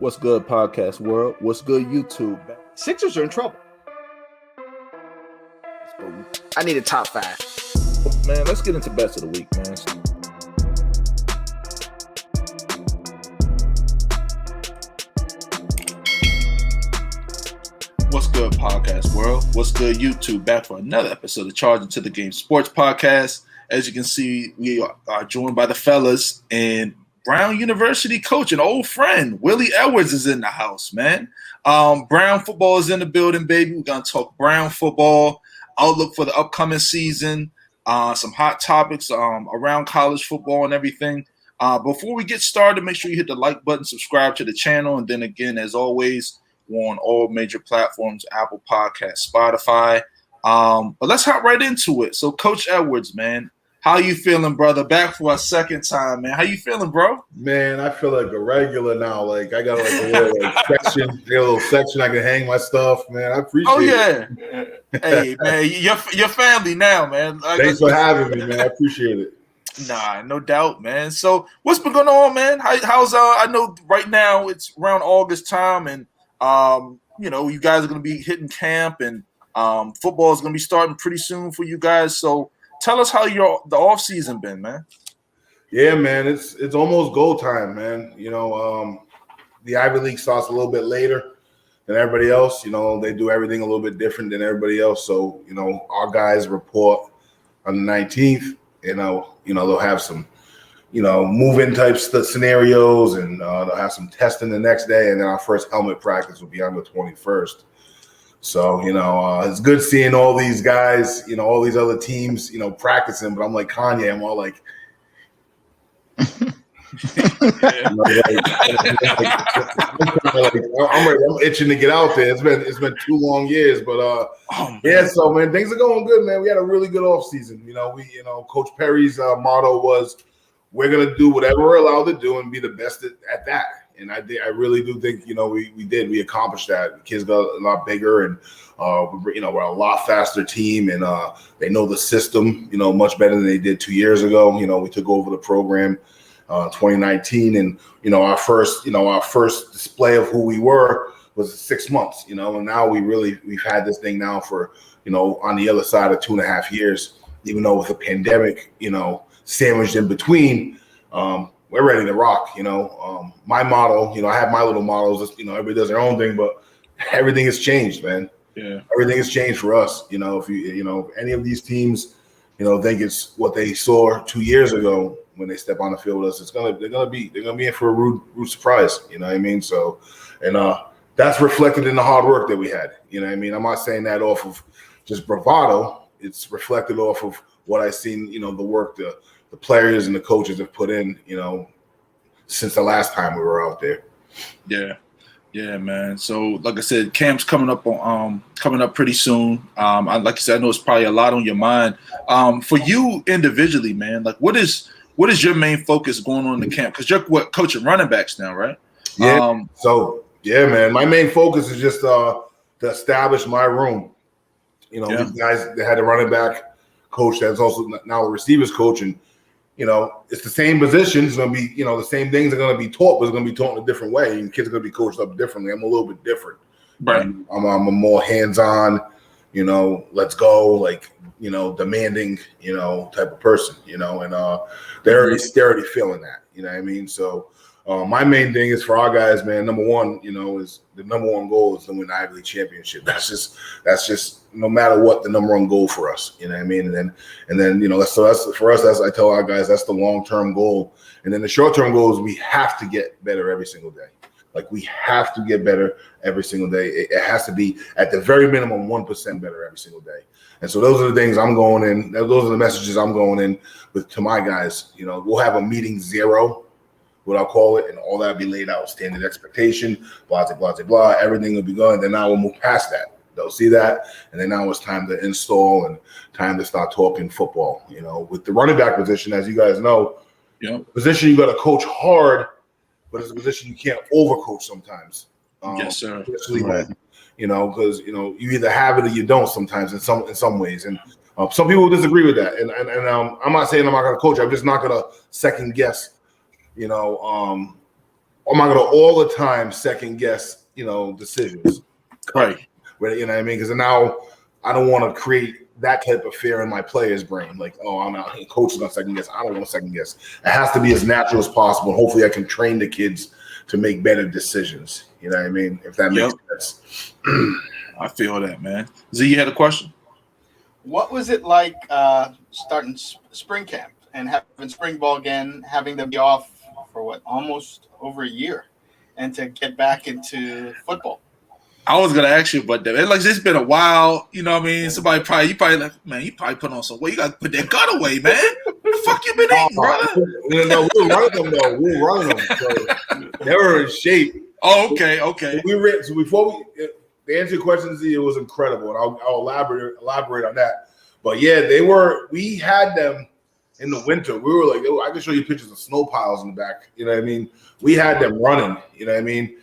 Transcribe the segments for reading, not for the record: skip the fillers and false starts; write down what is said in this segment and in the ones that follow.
What's good, podcast world? What's good, YouTube? Sixers are in trouble. I need a top five. Man, let's get into best of the week, man. What's good, podcast world? What's good, YouTube? Back for another episode of Charging to the Game Sports Podcast. As you can see, we are joined by the fellas, and Brown University coach, an old friend, Willie Edwards, is in the house, man. Brown football is in the building, baby. We're going to talk Brown football, outlook for the upcoming season, some hot topics around college football and everything. Before we get started, make sure you hit the like button, subscribe to the channel, and then again, as always, we're on all major platforms, Apple Podcasts, Spotify. But let's hop right into it. So, Coach Edwards, man, how you feeling, brother? Back for a second time, man. How you feeling, bro? Man, I feel like a regular now. Like I got like a little section I can hang my stuff, man. I appreciate it. Hey, man, your family now, man. Thanks for having me, man. I appreciate it. Nah, no doubt, man. So what's been going on, man? How's I know right now it's around August time, and you guys are gonna be hitting camp, and football is gonna be starting pretty soon for you guys. So tell us how the off season been, man. Yeah, man, it's almost go time, man. The Ivy League starts a little bit later than everybody else. They do everything a little bit different than everybody else. So, our guys report on the 19th. They'll have some, move-in type scenarios, and they'll have some testing the next day, and then our first helmet practice will be on the 21st. So, it's good seeing all these guys, all these other teams, practicing. But I'm like Kanye. I'm all like, I'm itching to get out there. It's been 2 long years, but yeah. So, man, things are going good, man. We had a really good off season. Coach Perry's motto was, "We're gonna do whatever we're allowed to do and be the best at that." And I really do think, we accomplished that. The kids got a lot bigger, and we're a lot faster team, and they know the system, much better than they did 2 years ago. We took over the program 2019, and our first display of who we were was 6 months. And now we've had this thing now for on the other side of 2.5 years, even though with a pandemic, sandwiched in between. We're ready to rock, my motto, I have my little models, everybody does their own thing, but everything has changed, man. Yeah. Everything has changed for us. If any of these teams, think it's what they saw 2 years ago when they step on the field with us, they're gonna be in for a rude surprise. You know what I mean? So, and that's reflected in the hard work that we had. You know what I mean? I'm not saying that off of just bravado. It's reflected off of what I've seen, the work the players and the coaches have put in, since the last time we were out there. Yeah, man. So, like I said, camp's coming up pretty soon. Like I said, I know it's probably a lot on your mind. For you individually, man, like what is your main focus going on in the camp? Because you're coaching running backs now, right? Yeah. Man, my main focus is just to establish my room. These guys, they had a running back coach that's also now the receivers coach, and it's the same position. It's going to be, the same things are going to be taught, but it's going to be taught in a different way. And kids are going to be coached up differently. I'm a little bit different. Right. I'm a more hands-on, let's go, demanding, type of person, and they're already feeling that, you know what I mean? So my main thing is for our guys, man, number one, is the number one goal is to win the Ivy League championship. That's just no matter what, the number one goal for us, you know what I mean? And then that's for us, I tell our guys, that's the long-term goal. And then the short-term goal is we have to get better every single day. Like, we have to get better every single day. It has to be at the very minimum 1% better every single day. And so those are the things I'm going in. Those are the messages I'm going in with to my guys. We'll have a meeting 0, what I'll call it, and all that will be laid out, standard expectation, blah, blah, blah, blah. Everything will be going. Then now we'll move past that. They'll see that, and then now it's time to install and time to start talking football. With the running back position, as you guys know, position you got to coach hard, but it's a position you can't overcoach sometimes. Yes, sir. Especially when, because you either have it or you don't sometimes in some ways, and some people disagree with that. And I'm not saying I'm not going to coach. I'm just not going to second guess, I'm not gonna all the time second guess, decisions. Right. You know what I mean? Because now I don't want to create that type of fear in my player's brain. Like, oh, I'm not. Coach is gonna second guess. I don't want to second guess. It has to be as natural as possible. Hopefully, I can train the kids to make better decisions. You know what I mean? If that makes sense. I feel that, man. Z, you had a question? What was it like starting spring camp and having spring ball again, having them be off for almost over a year, and to get back into football? I was gonna ask you about that. It's been a while, you know what I mean? You probably like, man, you probably put on some weight. You gotta put that gut away, man. What the fuck you been eating, brother? No, we were running them though. We were running them. So they were in shape. Oh, okay. So before to answer your question, Z, it was incredible, and I'll elaborate on that. But yeah, we had them in the winter. We were like, I can show you pictures of snow piles in the back. You know what I mean? We had them running. You know what I mean?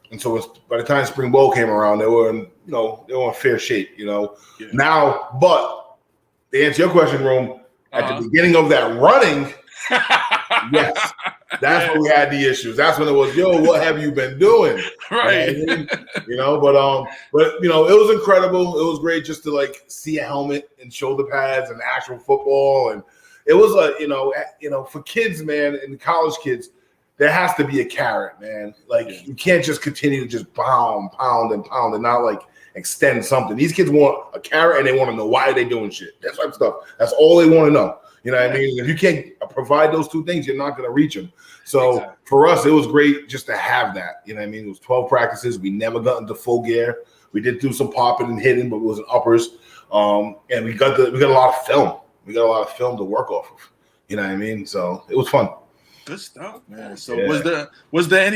And so by the time spring ball came around, they were in fair shape. Yeah. Now, but to answer your question, Rome, at the beginning of that running, yes, that's when we had the issues. That's when it was, what have you been doing? Right. But it was incredible. It was great just to see a helmet and shoulder pads and actual football, and it was for kids, man, and college kids. There has to be a carrot, man. You can't just continue to just pound and not extend something. These kids want a carrot and they want to know why they're doing shit. That type of stuff. That's all they want to know. You know what I mean? If you can't provide those two things, you're not going to reach them. So for us, it was great just to have that. You know what I mean? It was 12 practices. We never got into full gear. We did do some popping and hitting, but it was uppers. And we got a lot of film. We got a lot of film to work off of. You know what I mean? So it was fun. Good stuff, man. So was there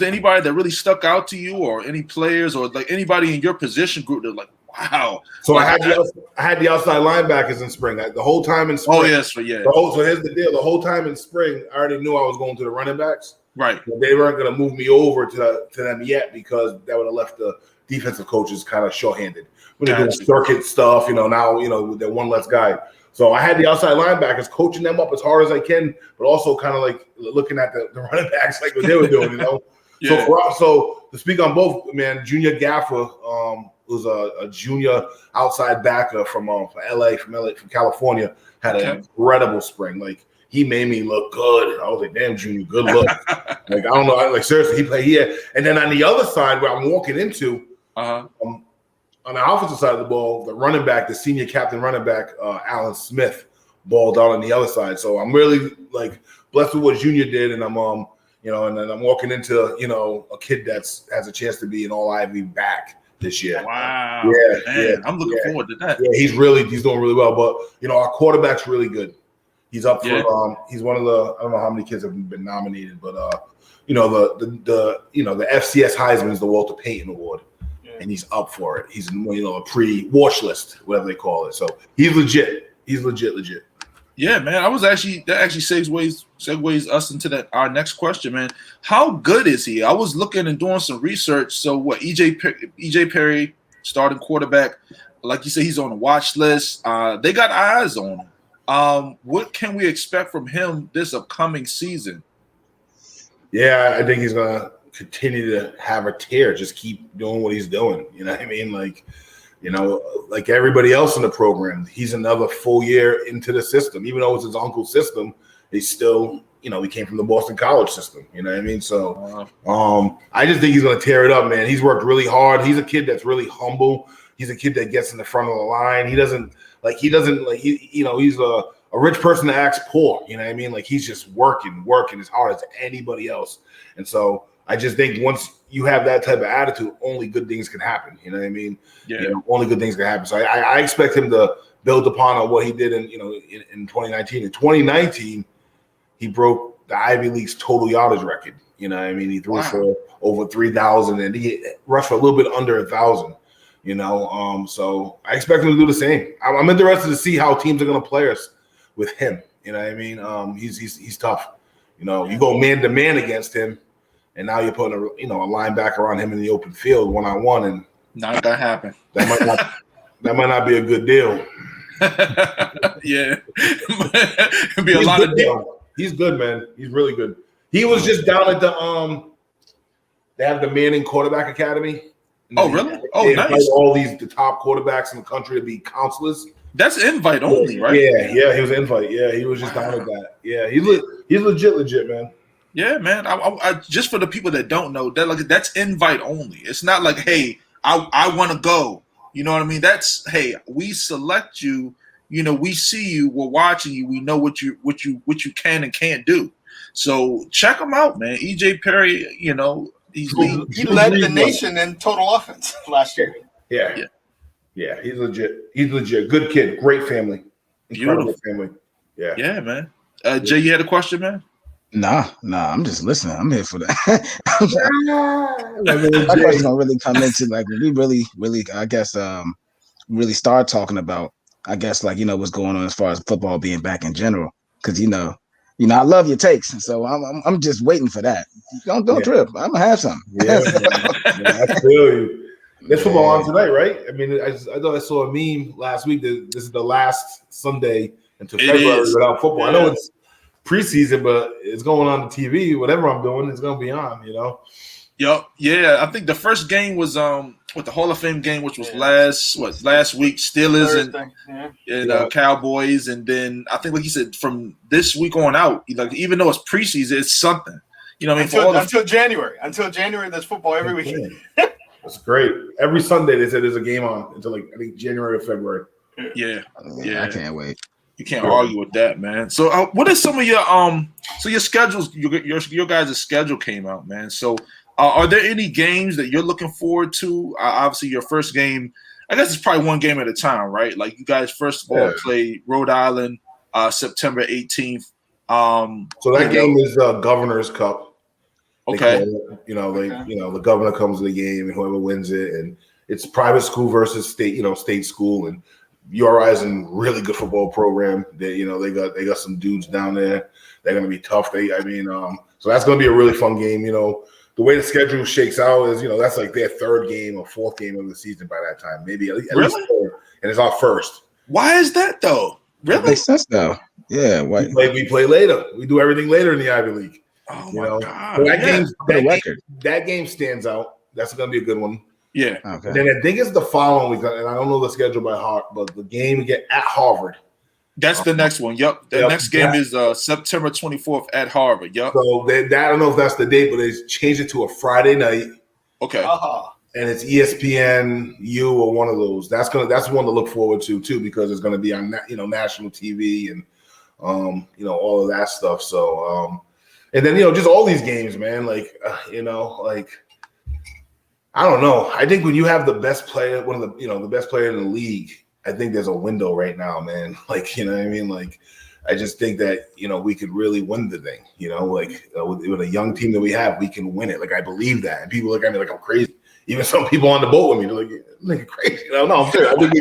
anybody that really stuck out to you, or any players, or anybody in your position group that wow? So I had the outside linebackers in spring. The whole time in spring. Oh yes, so here's the deal. The whole time in spring, I already knew I was going to the running backs. Right. But they weren't going to move me over to them yet, because that would have left the defensive coaches kind of short-handed. When they're doing circuit stuff, now they're one less guy. So I had the outside linebackers coaching them up as hard as I can, but also kind of looking at the running backs what they were doing, Yeah. So to speak on both, man, Junior Gaffer was a junior outside backer from California, had an incredible spring. He made me look good. I was like, damn, Junior, good look. I don't know, seriously, he had. And then on the other side where I'm walking into, on the offensive side of the ball, the running back, the senior captain running back, Alan Smith, balled out on the other side. So I'm really blessed with what Junior did, and I'm and then I'm walking into a kid that's has a chance to be an all Ivy back this year. Wow. Yeah. I'm looking forward to that. Yeah, he's doing really well. But our quarterback's really good. He's up for he's one of the, I don't know how many kids have been nominated, but the FCS Heisman is the Walter Payton Award. And he's up for it. He's a pre-watch list, whatever they call it. So he's legit. He's legit. Yeah, man. That actually segues us into our next question, man. How good is he? I was looking and doing some research. So what? EJ Perry, starting quarterback, like you said, he's on the watch list. They got eyes on him. What can we expect from him this upcoming season? Yeah, I think he's gonna continue to have a tear, just keep doing what he's doing. You know what I mean? Like everybody else in the program, he's another full year into the system. Even though it's his uncle's system, he's still, he came from the Boston College system. You know what I mean? So I just think he's going to tear it up, man. He's worked really hard. He's a kid that's really humble. He's a kid that gets in the front of the line. He's a rich person that acts poor. You know what I mean? He's just working as hard as anybody else. And so I just think once you have that type of attitude, only good things can happen. You know what I mean? Yeah. Only good things can happen. So I expect him to build upon what he did in 2019. In 2019, he broke the Ivy League's total yardage record. You know what I mean? He threw for over 3,000, and he rushed for a little bit under 1,000. So I expect him to do the same. I'm interested to see how teams are going to play us with him. You know what I mean? He's tough. You go man to man against him. And now you're putting a linebacker on him in the open field 1-on-1, and not gonna happen. That might not be a good deal. Yeah, it'd be a lot of deal. He's good, man. He's really good. He was just down at the They have the Manning Quarterback Academy. Oh, really? Oh, they nice. invite all the top quarterbacks in the country to be counselors. That's invite only, right? Yeah, he was invite. Yeah, he was just down at that. Yeah, he's legit, man. Yeah, man. I just for the people that don't know, that's invite only. It's not like, hey, I want to go. You know what I mean? That's, hey, we select you. You know, we see you. We're watching you. We know what you can and can't do. So check him out, man. EJ Perry. You know, he led the nation in total offense last year. Yeah, he's legit. He's legit. Good kid. Great family. Incredible family. Yeah. Yeah, man. Jay, you had a question, man? Nah. I'm just listening. I'm here for that. My question don't really come into like we really, I guess, really start talking about, I guess, like, you know, what's going on as far as football being back in general. Because you know, I love your takes, so I'm just waiting for that. Don't trip. I'm gonna have some. Yeah, I feel you. There's football on tonight, right? I mean, I thought I saw a meme last week that this is the last Sunday until February without football. Yeah. I know it's preseason, but it's going on the TV. Whatever I'm doing, it's going to be on, you know? Yep. Yeah, I think the first game was with the Hall of Fame game, which was last week, Steelers and Cowboys. And then I think, like you said, from this week on out, like even though it's preseason, it's something. You know what I mean? Until January. Until January, there's football every weekend. That's great. Every Sunday they said there's a game on until like I think January or February. Yeah. I can't wait. You can't argue with that, man. So, what is some of your so your schedules? Your guys' schedule came out, man. So, are there any games that you're looking forward to? Obviously, your first game. I guess it's probably one game at a time, right? Like you guys first of all play Rhode Island, September 18th. So that game is Governor's Cup. Okay. The governor comes to the game and whoever wins it, and it's private school versus state school, and URI is a really good football program. They got some dudes down there. They're gonna be tough. So that's gonna be a really fun game. You know, the way the schedule shakes out is, that's like their third game or fourth game of the season by that time, maybe at least third, and it's our first. Why is that though? Really? That makes sense though. Yeah. We play later. We do everything later in the Ivy League. Oh my God! So that game stands out. That's going to be a good one. Yeah. Okay. And then I think it's the following week, and I don't know the schedule by heart, but the game we get at Harvard. That's the next one. Yep. The next game is September 24th at Harvard. Yep. So I don't know if that's the date, but they changed it to a Friday night. Okay. And it's ESPNU or one of those. That's one to look forward to too, because it's going to be on national TV and all of that stuff. So. And then, just all these games, man, I don't know. I think when you have the best player, one of the best player in the league, I think there's a window right now, man. You know what I mean? I just think that, we could really win the thing, with a young team that we have, we can win it. I believe that. And people look at me like I'm crazy. Even some people on the boat with me, they're like, crazy. No, I'm serious. I think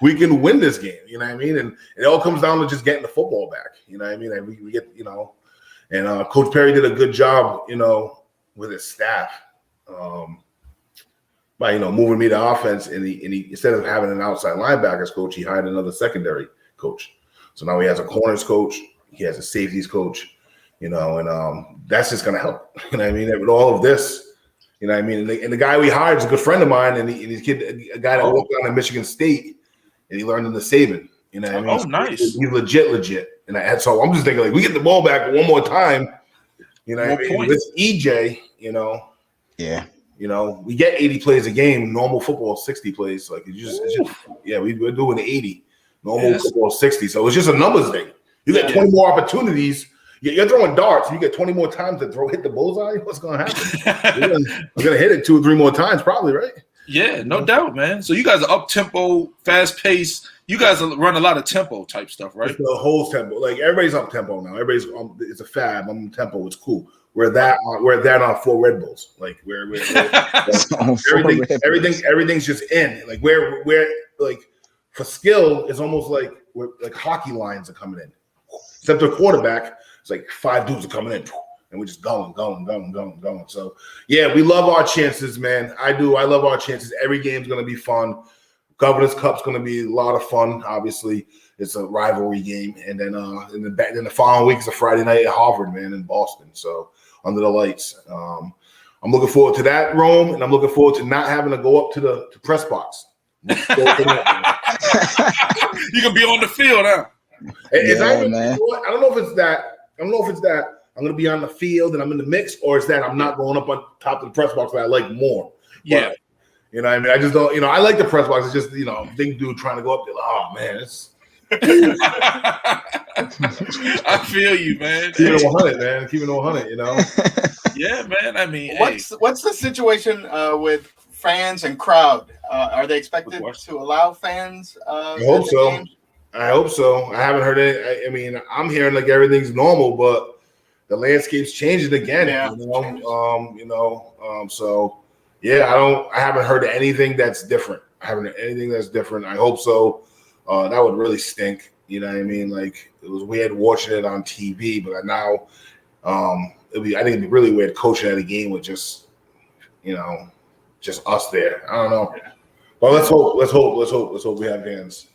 we can win this game. You know what I mean? And it all comes down to just getting the football back. You know what I mean? We get, and Coach Perry did a good job, with his staff, by moving me to offense. And he instead of having an outside linebackers coach, he hired another secondary coach. So now he has a corners coach, he has a safeties coach, and that's just gonna help. You know what I mean? With all of this, you know what I mean. And the guy we hired is a good friend of mine, and he's a guy that walked down at Michigan State, and he learned in the Saban. You know what I mean? Oh, nice. He's legit. So I'm just thinking, we get the ball back one more time. You know what I mean? With EJ, Yeah. We get 80 plays a game. Normal football, 60 plays. We're doing 80. Normal football, 60. So it's just a numbers thing. You get 20 more opportunities. You're throwing darts. You get 20 more times to hit the bullseye. What's going to happen? We're going to hit it 2 or 3 more times, probably, right? Yeah, no doubt, man. So you guys are up tempo, fast paced. You guys run a lot of tempo type stuff, right? It's the whole tempo. Everybody's up tempo now. Everybody's it's a fab. I'm tempo. It's cool. We're that on 4 Red Bulls. Everything's just in. We're for skill, it's almost like hockey lines are coming in. Except the quarterback, it's like 5 dudes are coming in. And we're just going. So, yeah, we love our chances, man. I do. I love our chances. Every game's going to be fun. Governor's Cup's going to be a lot of fun. Obviously, it's a rivalry game. And then the following week is a Friday night at Harvard, man, in Boston. So, under the lights. I'm looking forward to that, Rome, and I'm looking forward to not having to go up to the press box. You can be on the field, huh? Man. I don't know if it's that. I'm going to be on the field and I'm in the mix, or it's that I'm not going up on top of the press box that I like more. Yeah. But, you know what I mean? I just don't, I like the press box. It's just, big dude trying to go up there. Like, oh, man, it's. I feel you, man. Keeping it 100, man. Keeping it 100, Yeah, man. I mean, what's the situation with fans and crowd? Are they expected to allow fans? I hope so. Games? I hope so. I haven't heard it. I mean, I'm hearing like everything's normal, but the landscape's changing again. Yeah. So yeah, I haven't heard anything that's different. I hope so. That would really stink. You know what I mean? Like, it was weird watching it on TV, but now I think it'd be really weird coaching at a game with just us there. I don't know. Well, let's hope we have fans.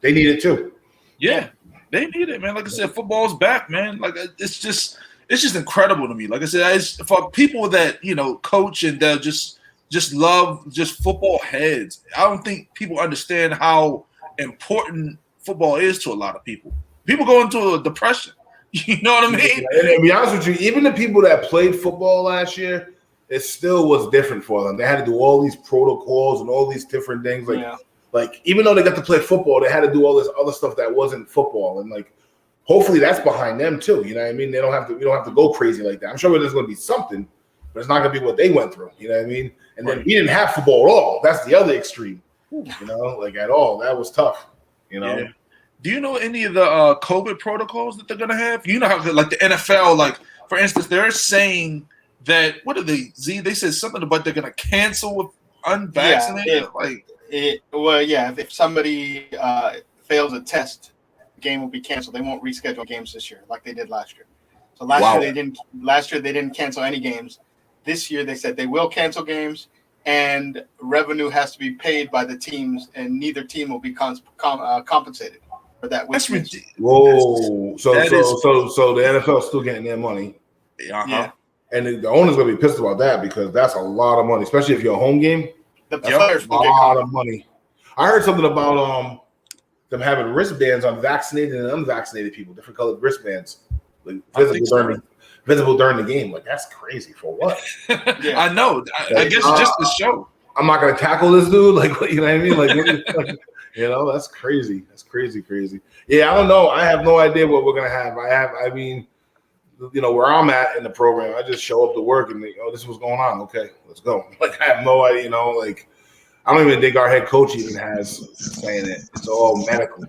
They need it too. Yeah, they need it, man. Like I said, football's back, man. Like, it's just incredible to me. Like I said, it's for people that coach and they'll just love football heads. I don't think people understand how important football is to a lot of people. People go into a depression. You know what I mean? And to be honest with you, even the people that played football last year, it still was different for them. They had to do all these protocols and all these different things. Like even though they got to play football, they had to do all this other stuff that wasn't football. And like, hopefully that's behind them too. You know what I mean? We don't have to go crazy like that. I'm sure there's going to be something, but it's not going to be what they went through. You know what I mean? And then we didn't have football at all. That's the other extreme. Like at all. That was tough. Yeah. Do you know any of the COVID protocols that they're going to have? You know how like the NFL, like for instance, they're saying that they said something about they're going to cancel with unvaccinated. If somebody fails a test, the game will be canceled. They won't reschedule games this year like they did last year. So last year they didn't cancel any games. This year they said they will cancel games, and revenue has to be paid by the teams, and neither team will be compensated for that. That's ridiculous. Whoa! So the NFL's still getting their money. Yeah. And the owner's gonna be pissed about that because that's a lot of money, especially if you're a home game. The players will get a lot of money. I heard something about them having wristbands on vaccinated and unvaccinated people, different colored wristbands, like visible during the game. Like, that's crazy. For what? I know. I guess just the show. I'm not gonna tackle this dude. Like, you know what I mean? Like, that's crazy. That's crazy. Yeah, I don't know. I have no idea what we're gonna have. Where I'm at in the program, I just show up to work and this is what's going on. Okay, let's go. Like, I have no idea, I don't even think our head coach even has saying it. It's all medical,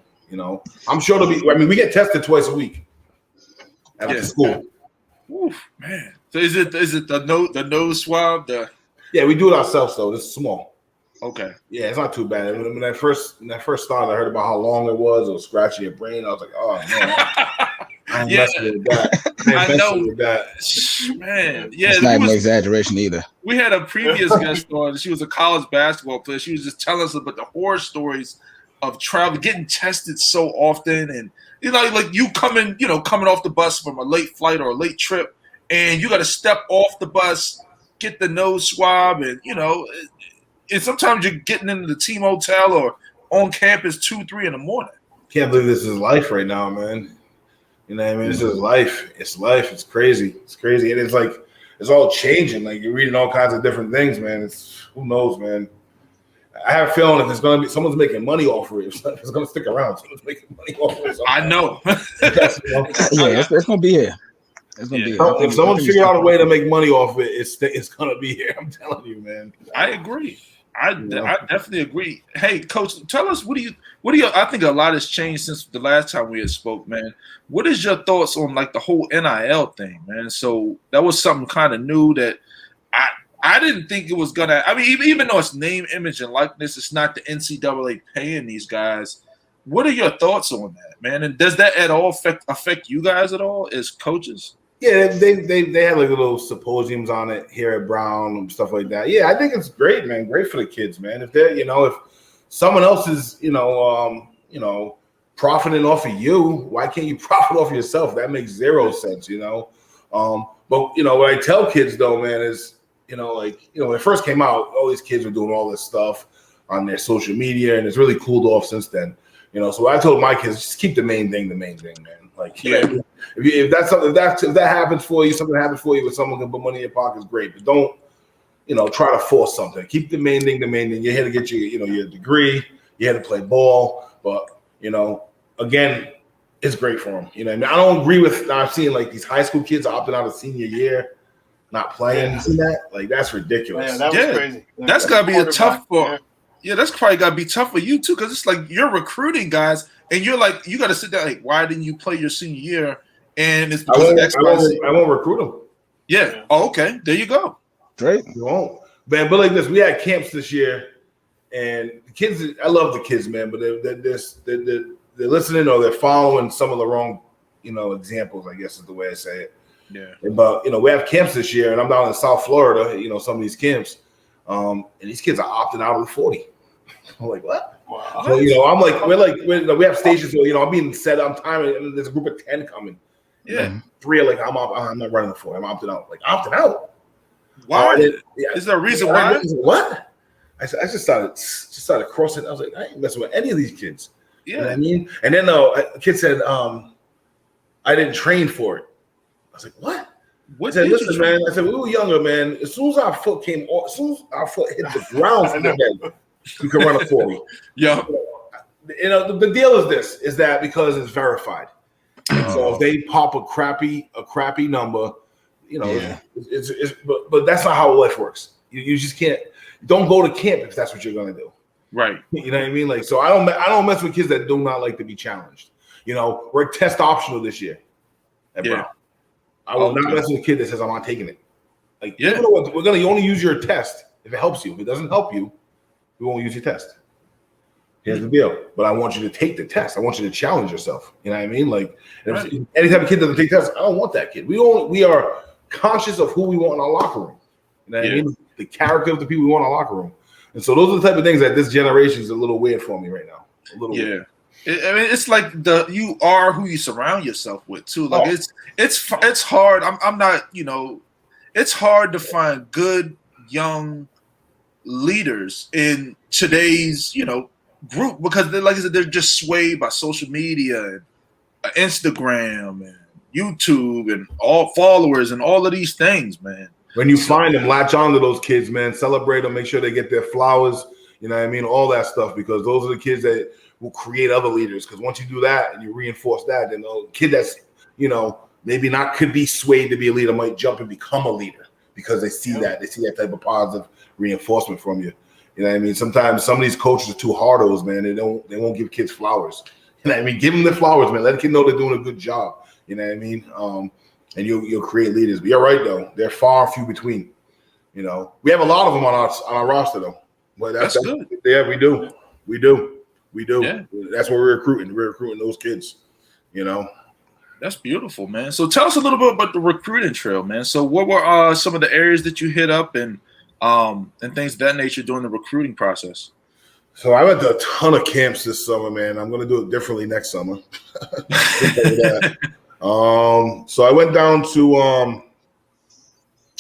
I'm sure we get tested twice a week at the school. Oof, man. So is it the nose swab? Yeah, we do it ourselves though. It's small. Okay. Yeah, it's not too bad. When that first started, I heard about how long it was scratching your brain. I was like, oh man. I messing with that. I know. Man, yeah. It's not an exaggeration either. We had a previous guest on. She was a college basketball player. She was just telling us about the horror stories of travel, getting tested so often, and like you coming off the bus from a late flight or a late trip, and you got to step off the bus, get the nose swab, and and sometimes you're getting into the team hotel or on campus 2-3 in the morning. Can't believe this is life right now, man. You know what I mean? This is life. It's life. It's crazy. It's crazy. And it's like, it's all changing. Like, you're reading all kinds of different things, man. Who knows, man? I have a feeling if it's going to be, someone's making money off of it. It's going to stick around. Someone's making money off of it. I know. It's going to be here. It's going to be here. If someone figure out a way to make money off of it, it's going to be here. I'm telling you, man. I agree. I definitely agree. Hey, Coach, tell us what do you? I think a lot has changed since the last time we had spoke, man. What is your thoughts on like the whole NIL thing, man? So that was something kind of new that I didn't think it was gonna. I mean, even though it's name, image, and likeness, it's not the NCAA paying these guys. What are your thoughts on that, man? And does that at all affect you guys at all as coaches? Yeah, they had like little symposiums on it here at Brown and stuff like that. Yeah, I think it's great, man. Great for the kids, man. If they're, if someone else is, profiting off of you, why can't you profit off yourself? That makes zero sense, But But what I tell kids though, man, is when it first came out, all these kids were doing all this stuff on their social media, and it's really cooled off since then. So I told my kids, just keep the main thing, man. Like, if that's something, if that happens for you, something happens for you, with someone can put money in your pocket, is great. But don't, try to force something. Keep the main thing. You're here to get your degree. You're here to play ball. But again, it's great for them. I don't agree with. I've seen like these high school kids opting out of senior year, not playing. See that? Like, that's ridiculous. Yeah, that was crazy. That's gotta be tough for. Yeah, that's probably gotta be tough for you too, because it's like you're recruiting guys, and you're like, you gotta sit down. Like, why didn't you play your senior year? And it's because I won't recruit them. Yeah. Oh, okay. There you go. Great. You won't, man. But like this, we had camps this year, and the kids. I love the kids, man, but they're listening or they're following some of the wrong, examples. I guess is the way I say it. Yeah. But we have camps this year, and I'm down in South Florida. Some of these camps, and these kids are opting out of the 40. I'm like, what? Wow. So I'm like, we have stations where I'm being set. I'm timing, and there's a group of 10 coming. Yeah. 3 are like, I'm not running the 40. I'm opting out. Like, opting out. Why? Is there a reason why? What? I just started crossing. I was like, I ain't messing with any of these kids. Yeah. You know what I mean? And then a kid said, I didn't train for it. I was like, what? What? I said, listen, man. I said, we were younger, man. As soon as our foot hit the ground, we could run a 40. Yeah. The deal is that because it's verified. So if they pop a crappy number, but that's not how life works. You just can't. Don't go to camp if that's what you're gonna do. Right. You know what I mean? Like, so I don't mess with kids that do not like to be challenged. We're test optional this year at Brown. I will not mess with a kid that says I'm not taking it. Like, we're gonna only use your test if it helps you. If it doesn't help you, we won't use your test. Here's the deal. But I want you to take the test. I want you to challenge yourself. You know what I mean? Like, if any type of kid doesn't take tests, I don't want that kid. We are conscious of who we want in our locker room. You know what I mean? The character of the people we want in our locker room. And so those are the type of things that this generation is a little weird for me right now. A little weird. It's like you are who you surround yourself with too. Like it's hard. I'm not. It's hard to find good young leaders in today's group because like I said, they're just swayed by social media and Instagram and YouTube and all followers and all of these things, man. When you find them, latch on to those kids, man. Celebrate them. Make sure they get their flowers. You know what I mean? All that stuff, because those are the kids that will create other leaders. Because once you do that and you reinforce that, then a kid that's, maybe not could be swayed to be a leader might jump and become a leader because they see that. They see that type of positive reinforcement from you. You know what I mean? Sometimes some of these coaches are too hardos, man. They won't give kids flowers. You know what I mean? Give them the flowers, man. Let the kid know they're doing a good job. You know what I mean? And you'll create leaders. But you're right, though. They're far and few between. We have a lot of them on our roster, though. But that's good. Yeah, we do. Yeah. That's what we're recruiting. We're recruiting those kids. That's beautiful, man. So tell us a little bit about the recruiting trail, man. So what were some of the areas that you hit up and things of that nature during the recruiting process? So I went to a ton of camps this summer, man. I'm going to do it differently next summer. So I went down to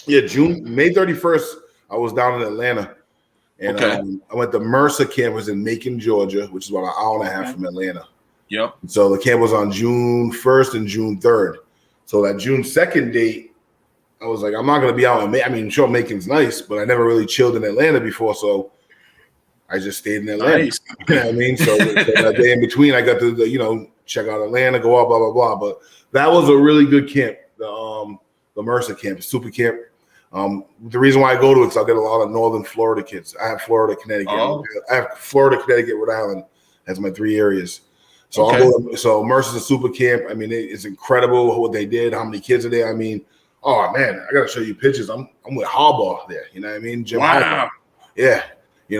May 31st. I was down in Atlanta, and I went to Mercer campus in Macon, Georgia, which is about an hour and a half from Atlanta. Yep. So the camp was on June 1st and June 3rd. So that June 2nd date, I was like, I'm not going to be out in Macon. I mean, sure, Macon's nice, but I never really chilled in Atlanta before, so I just stayed in Atlanta. Nice. You know what I mean? So that day in between, I got to check out Atlanta, go out, blah blah blah. But that was a really good camp, the Mercer camp, super camp. The reason why I go to it is I get a lot of Northern Florida kids. I have Florida, Connecticut. Oh. I have Florida, Connecticut, Rhode Island as my 3 areas. So so Mercer's a super camp. I mean, it's incredible what they did. How many kids are there? I mean, oh man, I gotta show you pictures. I'm with Harbaugh there. You know what I mean? Jim Harbaugh. Yeah. I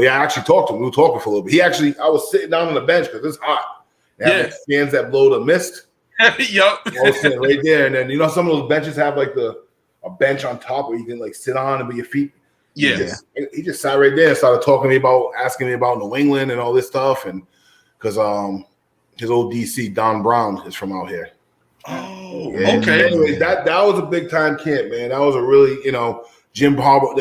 actually talked to him. We were talking for a little bit. I was sitting down on the bench because it's hot. They have fans that blow the mist. Yep. I was sitting right there, and then some of those benches have like a bench on top where you can like sit on and be your feet. Yeah. He just sat right there and started talking to me asking me about New England and all this stuff, and because his old DC Don Brown is from out here. Oh, Yeah. okay. Anyway, that was a big time camp, man. That was a really, Jim Harbaugh.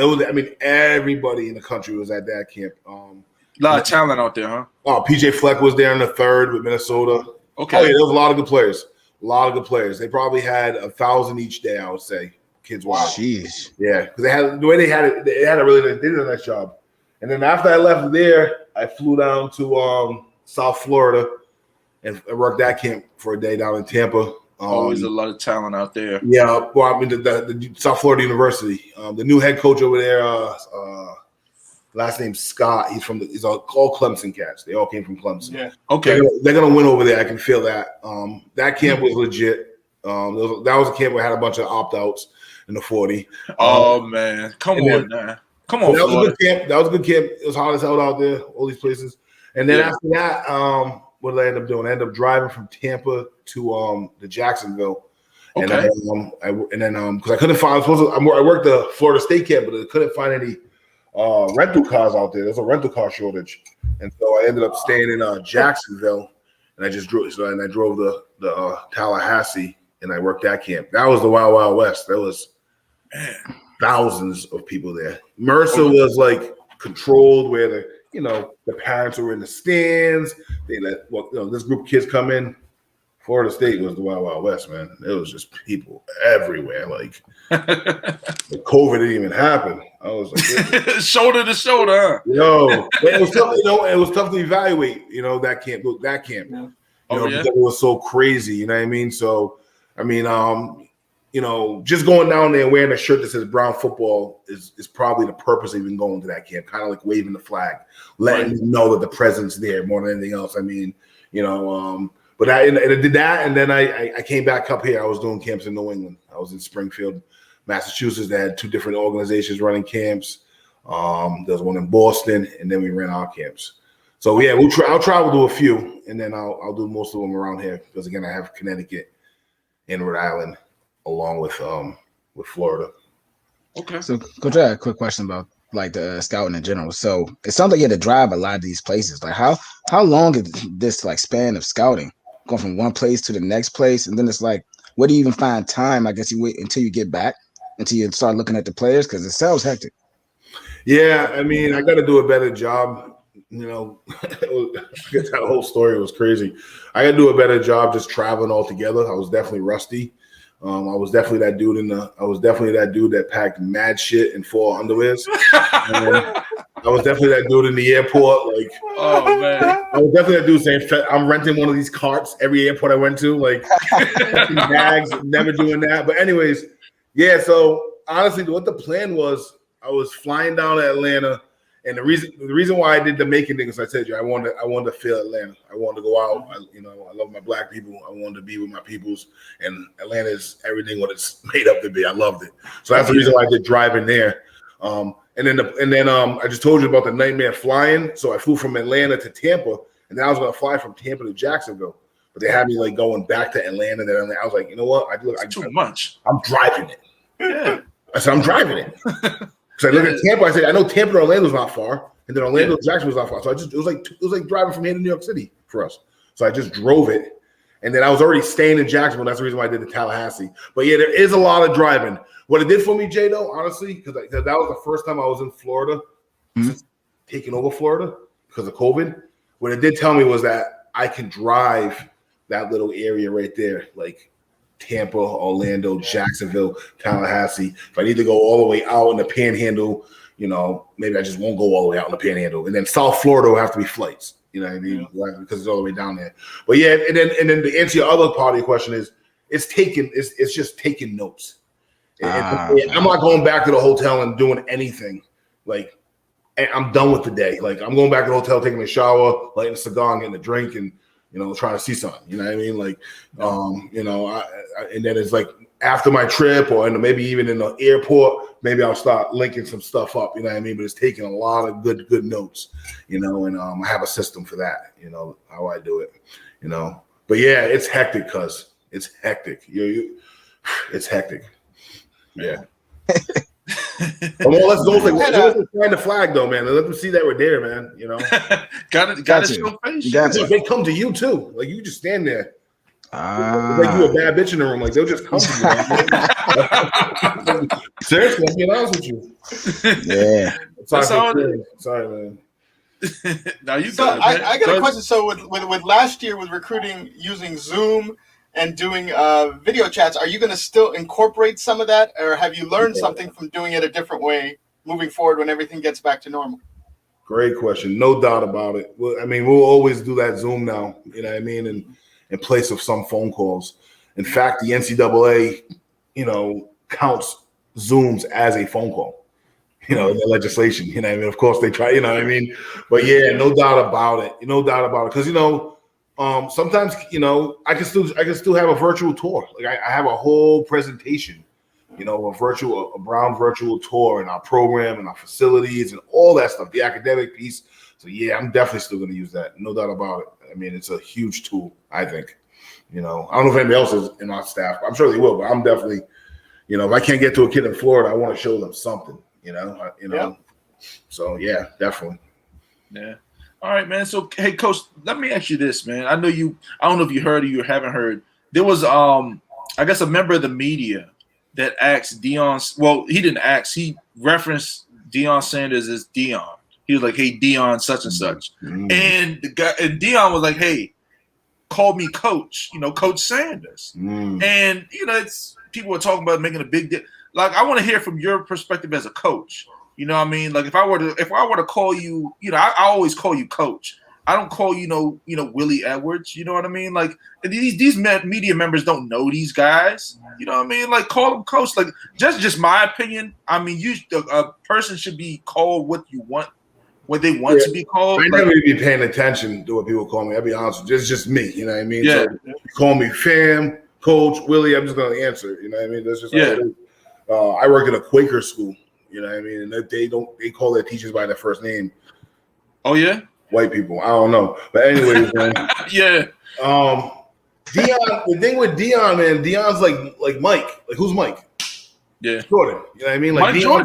Everybody in the country was at that camp. A lot of talent out there, huh? Oh, PJ Fleck was there in the third with Minnesota. Okay. Oh yeah, there was a lot of good players. A lot of good players. They probably had 1,000 each day, I would say, kids wise. Jeez. Yeah, because they had the way they had it. They did a nice job. And then after I left there, I flew down to South Florida and worked that camp for a day down in Tampa. Always a lot of talent out there. Yeah, well, I mean the South Florida University. The new head coach over there, last name's Scott. He's all Clemson cats. They all came from Clemson. Yeah. Okay. They're gonna win over there. I can feel that. That camp was legit. That was a camp where I had a bunch of opt-outs in the 40. Oh man, come on, man. Come on, that was Florida. a good camp. That was a good camp. It was hot as hell out there, all these places. And then after that, what did I end up doing? I ended up driving from Tampa to Jacksonville. Okay. And then because I couldn't find, I worked the Florida State camp, but I couldn't find any rental cars out there. There's a rental car shortage, and so I ended up staying in Jacksonville, and I just drove. So I drove the Tallahassee, and I worked that camp. That was the Wild Wild West. There was thousands of people there. Mercer was like controlled, where the parents were in the stands. They let this group of kids come in. Florida State was the Wild Wild West, man. It was just people everywhere. Like COVID didn't even happen. I was like, shoulder to shoulder, huh? It was tough. It was tough to evaluate. That camp. Yeah. Because it was so crazy. You know what I mean? So, I mean, just going down there and wearing a shirt that says Brown football is probably the purpose of even going to that camp. Kind of like waving the flag, letting them know that the presence there more than anything else. I mean, But I did that, and then I came back up here. I was doing camps in New England. I was in Springfield, Massachusetts. They had two different organizations running camps. There was one in Boston, and then we ran our camps. So yeah, I'll travel to a few, and then I'll do most of them around here because again, I have Connecticut and Rhode Island along with Florida. Okay. So, Coach, I had a quick question about like the scouting in general. So it sounds like you had to drive a lot of these places. Like how long is this like span of scouting? Going from one place to the next place, and then it's like, where do you even find time? I guess you wait until you get back, until you start looking at the players, because it sounds hectic. Yeah, I mean, I got to do a better job. That whole story was crazy. I got to do a better job just traveling all together. I was definitely rusty. I was definitely that dude that packed mad shit in 4 underwears. I was definitely that dude in the airport. Like, oh man, I was definitely that dude saying, "I'm renting one of these carts every airport I went to." Like, bags, never doing that. But anyways, yeah. So honestly, what the plan was, I was flying down to Atlanta, and the reason why I did the Macon thing is I said, I wanted to feel Atlanta. I wanted to go out. I love my black people. I wanted to be with my peoples, and Atlanta is everything what it's made up to be. I loved it. So that's the reason why I did driving there. And then I just told you about the nightmare flying. So I flew from Atlanta to Tampa, and then I was going to fly from Tampa to Jacksonville. But they had me like going back to Atlanta. Then I was like, you know what? Too much. I'm driving it. Yeah. I said, I'm driving it. So I looked at Tampa. I said, I know Tampa to Orlando's not far, and then Orlando to Jacksonville's not far. So it was like driving from here to New York City for us. So I just drove it, and then I was already staying in Jacksonville. That's the reason why I did the Tallahassee. But yeah, there is a lot of driving. What it did for me, Jay, though, honestly, because that was the first time I was in Florida since taking over Florida because of COVID. What it did tell me was that I can drive that little area right there, like Tampa, Orlando, Jacksonville, Tallahassee. If I need to go all the way out in the Panhandle, maybe I just won't go all the way out in the Panhandle. And then South Florida will have to be flights. You know what I mean? Yeah. Because it's all the way down there. But yeah, and then to answer your other part of your question is, it's just taking notes. I'm not going back to the hotel and doing anything. Like, I'm done with the day. Like, I'm going back to the hotel, taking a shower, lighting a cigar, and getting a drink, and trying to see something. You know what I mean? Like, and then it's like after my trip, or maybe even in the airport, maybe I'll start linking some stuff up. You know what I mean? But it's taking a lot of good notes. And I have a system for that. How I do it. But yeah, it's hectic, cuz it's hectic. It's hectic. Yeah. Come on, let's go. Find the flag, though, man. Let them see that we're there, man. Got to show face. You got to. They come to you too. Like, you just stand there. It's like you a bad bitch in the room. Like they'll just come to you. Seriously, I'm being honest with you. Yeah. Sorry, man. Now you So I got a question. So with last year with recruiting using Zoom and doing video chats, are you going to still incorporate some of that, or have you learned something from doing it a different way moving forward when everything gets back to normal? Great question. No doubt about it. Well, I mean, we'll always do that Zoom now, you know what I mean, in place of some phone calls. In fact, the NCAA, counts Zooms as a phone call, in the legislation, you know what I mean? Of course they try, you know what I mean? But yeah, no doubt about it. No doubt about it. Because, sometimes, I can still have a virtual tour. Like I have a whole presentation, a Brown virtual tour and our program and our facilities and all that stuff, the academic piece. So yeah, I'm definitely still going to use that. No doubt about it. I mean, it's a huge tool, I think. I don't know if anybody else is in our staff. I'm sure they will, but I'm definitely, if I can't get to a kid in Florida, I want to show them something, Yeah. So yeah, definitely. Yeah. All right, man. So, hey, Coach, let me ask you this, man. I don't know if you heard or you haven't heard. There was, I guess, a member of the media that asked Deion. Well, he didn't ask. He referenced Deion Sanders as Deion. He was like, "Hey, Deion, such and such," and Deion was like, "Hey, call me Coach. Coach Sanders." And it's people were talking about making a big deal. Like, I want to hear from your perspective as a coach. You know what I mean? Like if I were to call you, I always call you Coach. I don't call Willie Edwards. You know what I mean? Like these media members don't know these guys. You know what I mean? Like call them Coach. Like just my opinion. I mean, a person should be called what they want to be called. I never be paying attention to what people call me. I'll be honest with you. It's just me. You know what I mean? Yeah. So you call me Fam, Coach, Willie. I'm just going to answer. You know what I mean? That's just how it is. I worked at a Quaker school. You know what I mean? And they call their teachers by their first name. Oh yeah? White people. I don't know. But anyways, man. Yeah. Deion, the thing with Deion, man, Deion's like Mike. Like who's Mike? Yeah. Jordan. You know what I mean? Like Deion,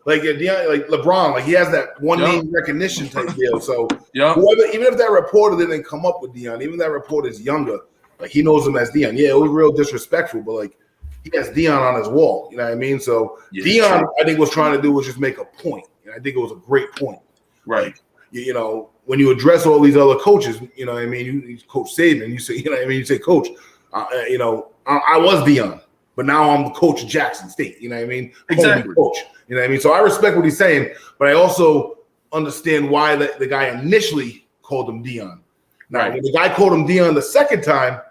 Deion, like LeBron, like he has that one name recognition type deal. So whoever, even if that reporter didn't come up with Deion, even if that reporter is younger, like he knows him as Deion. Yeah, it was real disrespectful, but like he has Deion on his wall. You know what I mean? So Deion, I think, was trying to do was just make a point. And I think it was a great point. Right. Like, when you address all these other coaches, you know what I mean? You Coach Saban, you say, you know what I mean? You say, Coach, I was Deion, but now I'm the coach of Jackson State. You know what I mean? Exactly. Coach. You know what I mean? So I respect what he's saying, but I also understand why the guy initially called him Deion. Now, when the guy called him Deion the second time,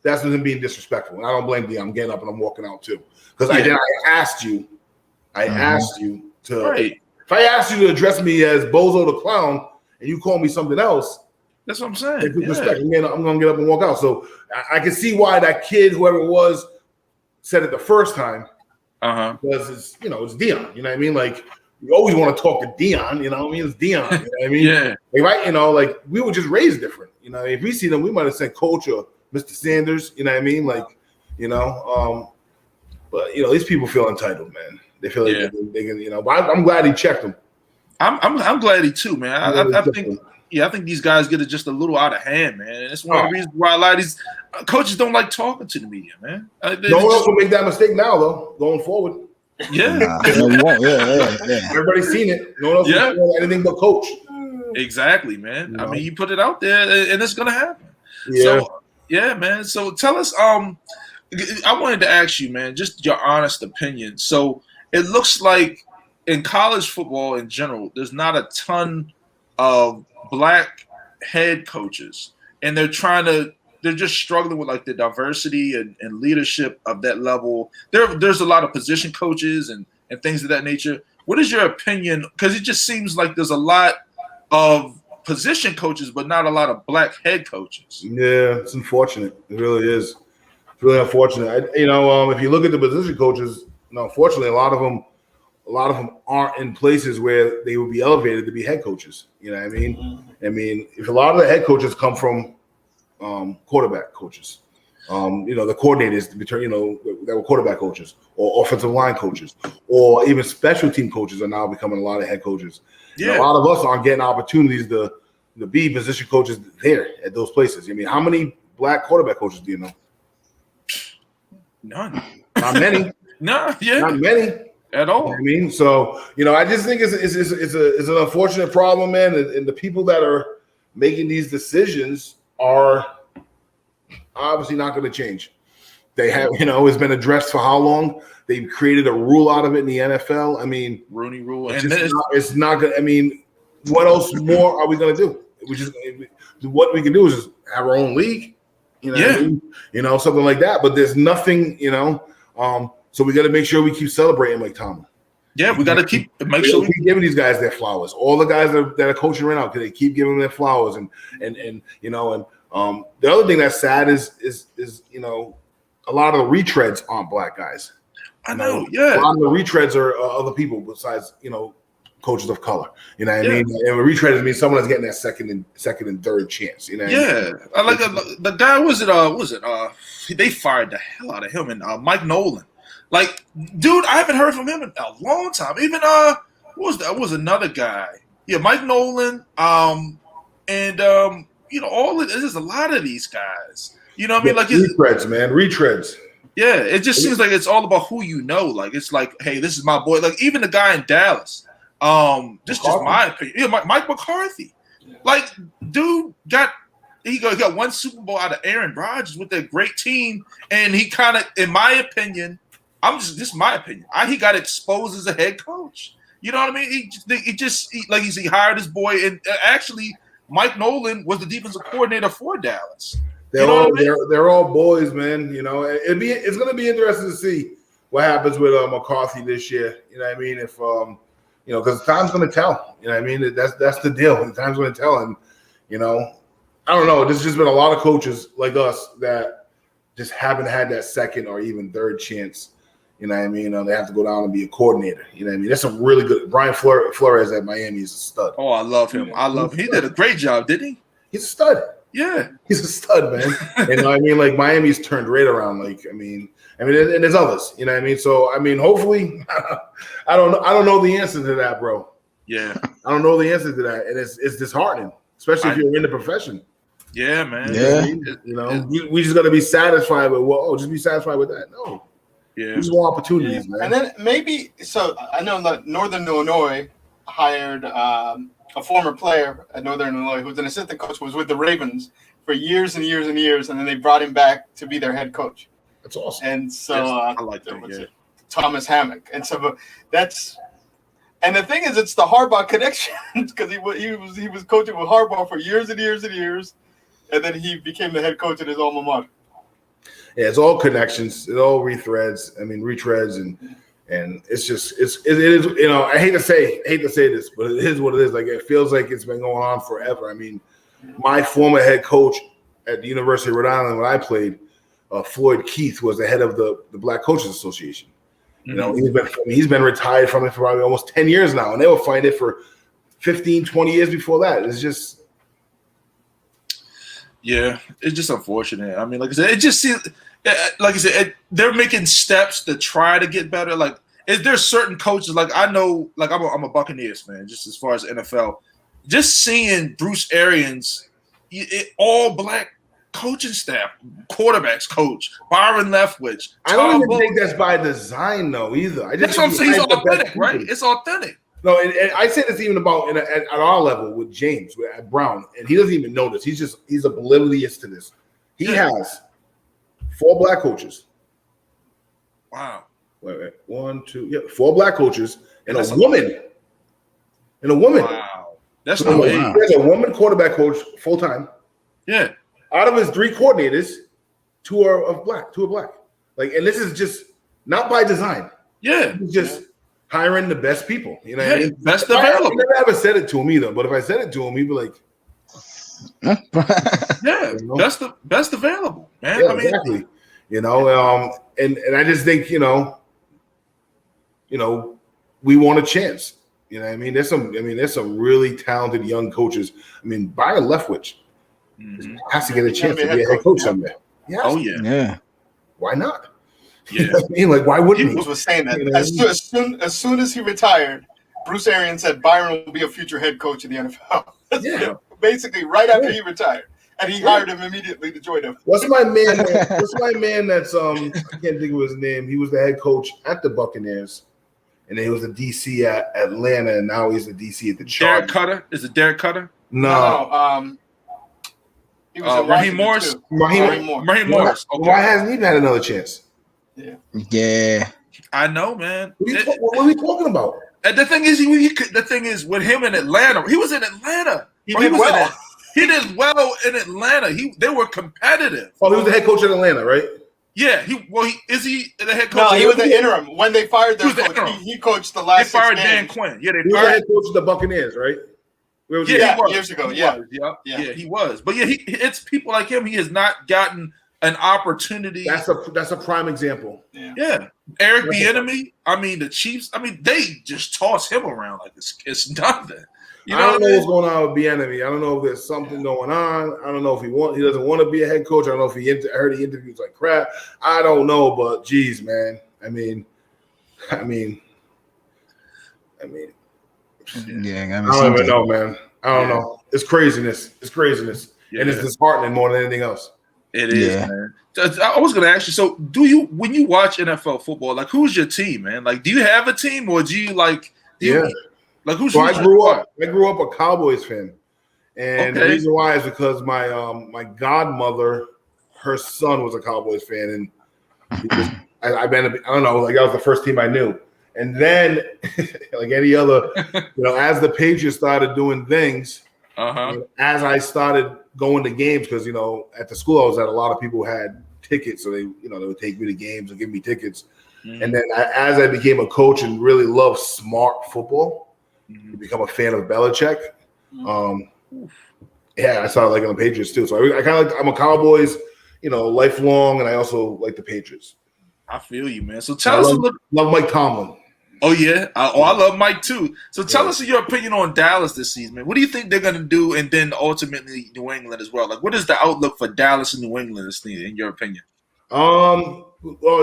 that's him being disrespectful. And I don't blame Deion. I'm getting up and I'm walking out too. Because I asked you to right. If I asked you to address me as Bozo the Clown and you call me something else, that's what I'm saying. Respect. I'm going to get up and walk out. So I can see why that kid, whoever it was, said it the first time. Because it's Deion. You know what I mean? Like you always want to talk to Deion. You know what I mean? It's Deion. You know what I mean? Yeah. Like, right? Like we were just raised different. If we see them, we might have said Coach or Mr. Sanders. You know what I mean? Like, but these people feel entitled, man. They feel like they can, but I'm glad he checked them. I'm glad he too, man. I think I think these guys get it just a little out of hand, man. And it's one of the reasons why a lot of these coaches don't like talking to the media, man. No one else will make that mistake now, though, going forward. Yeah. Everybody's seen it. No one else will do anything but coach. Exactly, man. I mean, you put it out there and it's gonna happen. Yeah. So man. So tell us, I wanted to ask you, man, just your honest opinion. So it looks like in college football in general, there's not a ton of black head coaches, and they're just struggling with like the diversity and leadership of that level. There's a lot of position coaches and things of that nature. What is your opinion? Because it just seems like there's a lot of position coaches, but not a lot of black head coaches. Yeah, it's unfortunate. It really is. It's really unfortunate. If you look at the position coaches, unfortunately, a lot of them aren't in places where they would be elevated to be head coaches. You know what I mean? Mm-hmm. I mean, if a lot of the head coaches come from quarterback coaches, the coordinators, that were quarterback coaches or offensive line coaches, or even special team coaches are now becoming a lot of head coaches. Yeah. A lot of us aren't getting opportunities to be position coaches there at those places. I mean, how many black quarterback coaches do you know? None. Not many. No, yeah. Not many. At all. You know what I mean? So, I just think it's an unfortunate problem, man. And the people that are making these decisions are obviously not going to change. They have, it's been addressed for how long? They've created a rule out of it in the NFL. I mean, Rooney Rule. And it's not going to, I mean, what else more are we going to do? What we can do is just have our own league, what I mean? Something like that. But there's nothing, so we got to make sure we keep celebrating Mike Tomlin. Yeah, we got to keep sure keep giving these guys their flowers. All the guys that are coaching right now, because they keep giving them their flowers, and the other thing that's sad is a lot of the retreads aren't black guys. I know, yeah. A lot of the retreads are other people besides coaches of color. You know what I mean? And retreads means someone that's getting that second and third chance. You know? I like the guy. They fired the hell out of him and Mike Nolan. Like, dude, I haven't heard from him in a long time. Even what was that? Was another guy? Yeah, Mike Nolan. And all of there's a lot of these guys. You know what I mean? Like retreads, man, retreads. Yeah, it just seems like it's all about who you know. Like it's like, hey, this is my boy. Like even the guy in Dallas. Just my opinion. Yeah, Mike McCarthy. Like, dude got one Super Bowl out of Aaron Rodgers with that great team, and he kind of, in my opinion, my opinion. He got exposed as a head coach. You know what I mean? He hired his boy, and actually, Mike Nolan was the defensive coordinator for Dallas. They're all boys, man. It's going to be interesting to see what happens with McCarthy this year. You know what I mean? If because time's going to tell. You know what I mean? That's the deal. Time's going to tell, and I don't know. There's just been a lot of coaches like us that just haven't had that second or even third chance. You know what I mean? They have to go down and be a coordinator. You know what I mean? That's some really good. Brian Flores at Miami is a stud. Oh, I love him. He did a great job, didn't he? He's a stud. Yeah, he's a stud, man. You know what I mean? Like Miami's turned right around. Like and there's others. You know what I mean? So hopefully, I don't know the answer to that, bro. Yeah, I don't know the answer to that, and it's disheartening, especially if you're in the profession. Yeah, man. Yeah, we just got to be satisfied with just be satisfied with that. No. Yeah, there's more opportunities, man. And then maybe I know that Northern Illinois hired a former player at Northern Illinois who's an assistant coach, was with the Ravens for years and years and years, and then they brought him back to be their head coach. That's awesome. And so I like that. Yeah. Thomas Hammock, and so that's. And the thing is, it's the Harbaugh connection because he was coaching with Harbaugh for years and years and years, and then he became the head coach at his alma mater. Yeah, it's all connections. It's all retreads, and it's just it is. I hate to say this, but it is what it is. Like it feels like it's been going on forever. I mean, my former head coach at the University of Rhode Island when I played, Floyd Keith, was the head of the Black Coaches Association. He's been retired from it for probably almost 10 years now, and they were fighting it for 15, 20 years before that. It's just. Yeah, it's just unfortunate. I mean, like I said, it just seems like I said, they're making steps to try to get better. Like, is there certain coaches? Like, I know, like I'm a Buccaneers fan, just as far as NFL. Just seeing Bruce Arians, all black coaching staff, quarterbacks coach Byron Leftwich. I don't even think that's by design, though. Either that's what I'm saying. He's authentic, right? It's authentic. No, and I say this even about at our level with James at Brown, and he doesn't even know this. He's oblivious to this. He has 4 black coaches. Wow. Wait. 1, 2, 4 black coaches and a woman. And a woman. Wow. That's no way. There's a woman quarterback coach full time. Yeah. Out of his 3 coordinators, 2 are black. Like, and this is just not by design. Yeah. It's just hiring the best people. You know what I mean? Best available. I never said it to him either, but if I said it to him, he'd be like, yeah, best available, man. Yeah, exactly. And I just think, we want a chance. You know what I mean? There's some really talented young coaches. I mean, Byron Leftwich has to get a chance to be a head coach someday. Yes. Oh yeah. Yeah. Why not? Yeah. You know what I mean? Like, why wouldn't he? Was saying that as soon as he retired, Bruce Arians said Byron will be a future head coach of the NFL. Yeah. Basically, right after he retired. and he hired him immediately to join him. What's my man that's I can't think of his name. He was the head coach at the Buccaneers, and then he was the DC at Atlanta, and now he's the DC at the Chargers. Derek Cutter? Is it Derek Cutter? No. He was Raheem Morris? Raheem Morris. Okay. Why hasn't he even had another chance? Yeah. I know, man. What are we talking about? And the thing is, with him in Atlanta, he was in Atlanta. He did well. He did well in Atlanta. They were competitive. Oh, he was the head coach in Atlanta, right? Yeah. Is he the head coach? No, he was the interim. When they fired their coach, he coached the last. They fired 6 Dan games. Quinn. Yeah, He was the head coach of the Buccaneers, right? He was. Years ago. He was. But it's people like him. He has not gotten an opportunity. That's a prime example. Yeah. Eric Bieniemy. I mean, the Chiefs. I mean, they just toss him around like it's nothing. You know I don't know what what's going on with Bieniemy. I don't know if there's something going on. I don't know if he doesn't want to be a head coach. I don't know if I heard he interviews like crap. I don't know, but geez, man. I mean. Yeah, I don't even know, man. I don't know. It's craziness. Yeah. And it's disheartening more than anything else. It is, man. I was going to ask you. So, when you watch NFL football, like, who's your team, man? Like, do you have a team, or do you like? Like, who's? So I grew up a Cowboys fan, and the reason why is because my my godmother, her son was a Cowboys fan, and I don't know, like that was the first team I knew. And then, like any other, as the Patriots started doing things, as I started going to games, because at the school I was at, a lot of people had tickets, so they would take me to games and give me tickets. Mm-hmm. And then as I became a coach and really loved smart football, become a fan of Belichick. I started liking the Patriots too. So I kind of I'm a Cowboys, lifelong, and I also like the Patriots. I feel you, man. So tell us love Mike Tomlin. Oh yeah, I love Mike too. So tell us your opinion on Dallas this season, man. What do you think they're going to do, and then ultimately New England as well? Like, what is the outlook for Dallas and New England this season, in your opinion? Well,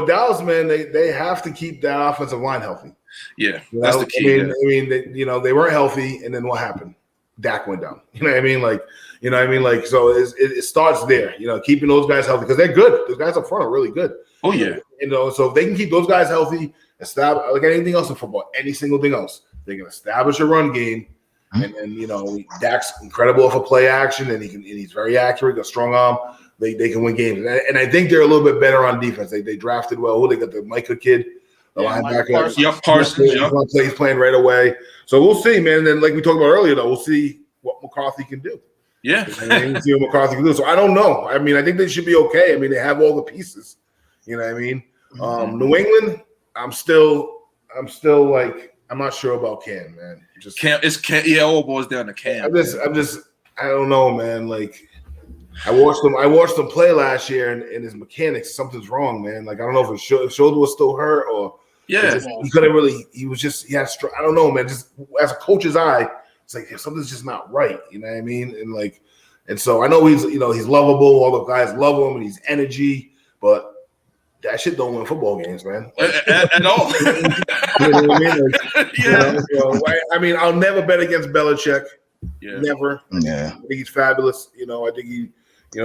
Dallas, man, they have to keep that offensive line healthy. Yeah, that's the key. They weren't healthy, and then what happened? Dak went down. You know what I mean? Like, so it starts there. Keeping those guys healthy, because they're good. Those guys up front are really good. Oh yeah. So if they can keep those guys healthy, establish like anything else in football, any single thing else, they can establish a run game, and then Dak's incredible for play action, and he's very accurate, got a strong arm. They can win games, and I think they're a little bit better on defense. They drafted well. They got the Micah kid, the linebacker. Parsons. He's playing right away. So we'll see, man. And then, like we talked about earlier, though, we'll see what McCarthy can do. Yeah, we'll see what McCarthy can do. So I don't know. I mean, I think they should be okay. I mean, they have all the pieces. You know what I mean? New England, I'm still like, I'm not sure about Cam, man. It all boils down to Cam. I don't know, man. Like, I watched him play last year, and his mechanics, something's wrong, man. Like, I don't know if his shoulder was still hurt, or he couldn't really. He had. I don't know, man. Just as a coach's eye, it's like something's just not right. You know what I mean? And so I know he's lovable. All the guys love him, and he's energy, but that shit don't win football games, man. At all. You know what I mean? I'll never bet against Belichick. Yeah. Never. Yeah. I think he's fabulous. I think he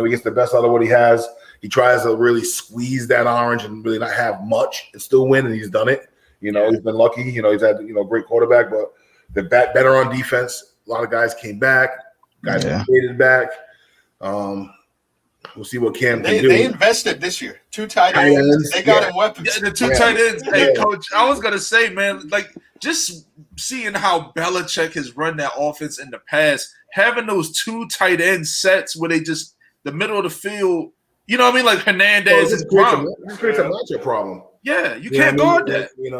gets the best out of what he has. He tries to really squeeze that orange and really not have much and still win, and he's done it. He's been lucky. He's had great quarterback, but they're better on defense. A lot of guys came back. Guys traded back. We'll see what Cam can do. They invested this year. 2 tight ends. They got him weapons. Yeah, the 2 tight ends. Hey, Coach, I was gonna say, man, like just seeing how Belichick has run that offense in the past, having those 2 tight end sets where they just the middle of the field, you know what I mean, like Hernandez and Brown. This creates a matchup problem. Yeah, you can't guard that. You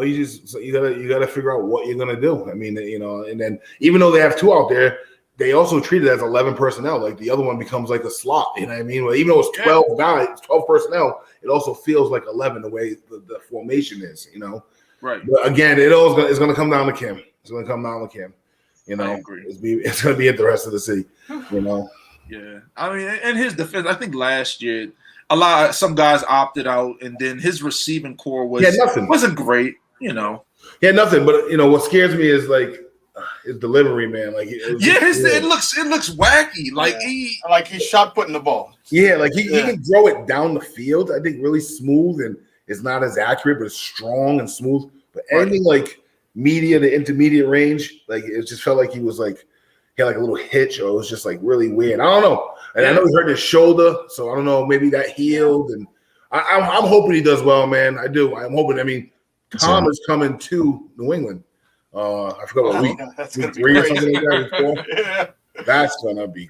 gotta figure out what you're gonna do. I mean, and then even though they have 2 out there, they also treat it as 11 personnel. Like the other one becomes like a slot. You know what I mean? Well, even though it's 12 guys, 12 personnel, it also feels like 11 the way the formation is. Right. But again, it's going to come down to Kim. It's going to come down to Kim. I agree. It's going to be interesting to see. Yeah. I mean, in his defense, I think last year some guys opted out, and then his receiving core wasn't great. Yeah, nothing. But what scares me is like. his delivery, man. Like it looks wacky. Like he's shot putting the ball. Yeah, like he can throw it down the field. I think really smooth, and it's not as accurate, but it's strong and smooth. But anything like medium to intermediate range, like it just felt like he was like he had like a little hitch, or it was just like really weird. I don't know. And I know he hurt his shoulder, so I don't know. Maybe that healed, and I'm hoping he does well, man. I do. I'm hoping. I mean, Tom is coming to New England. I forgot what week 3 or something like that. Yeah. That's gonna be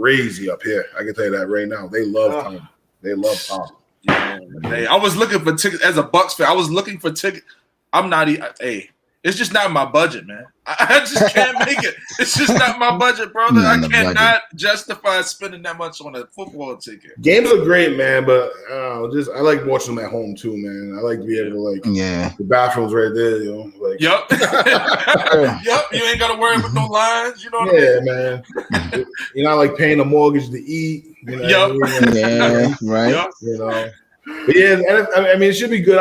crazy up here. I can tell you that right now. They love Tom. They love Tom. Yeah, I was looking for tickets as a Bucks fan. I was looking for tickets. I'm not. It's just not my budget, man. I just can't make it. It's just not my budget, brother. I cannot justify spending that much on a football ticket. Games are great, man, but I like watching them at home too, man. I like to be able to the bathrooms right there, you know. Like, yep. You ain't gotta worry about no lines. You know what I mean? Man. You're not like paying a mortgage to eat. You know what I mean? Yeah, right. Yep. You know. But yeah, I mean, it should be good.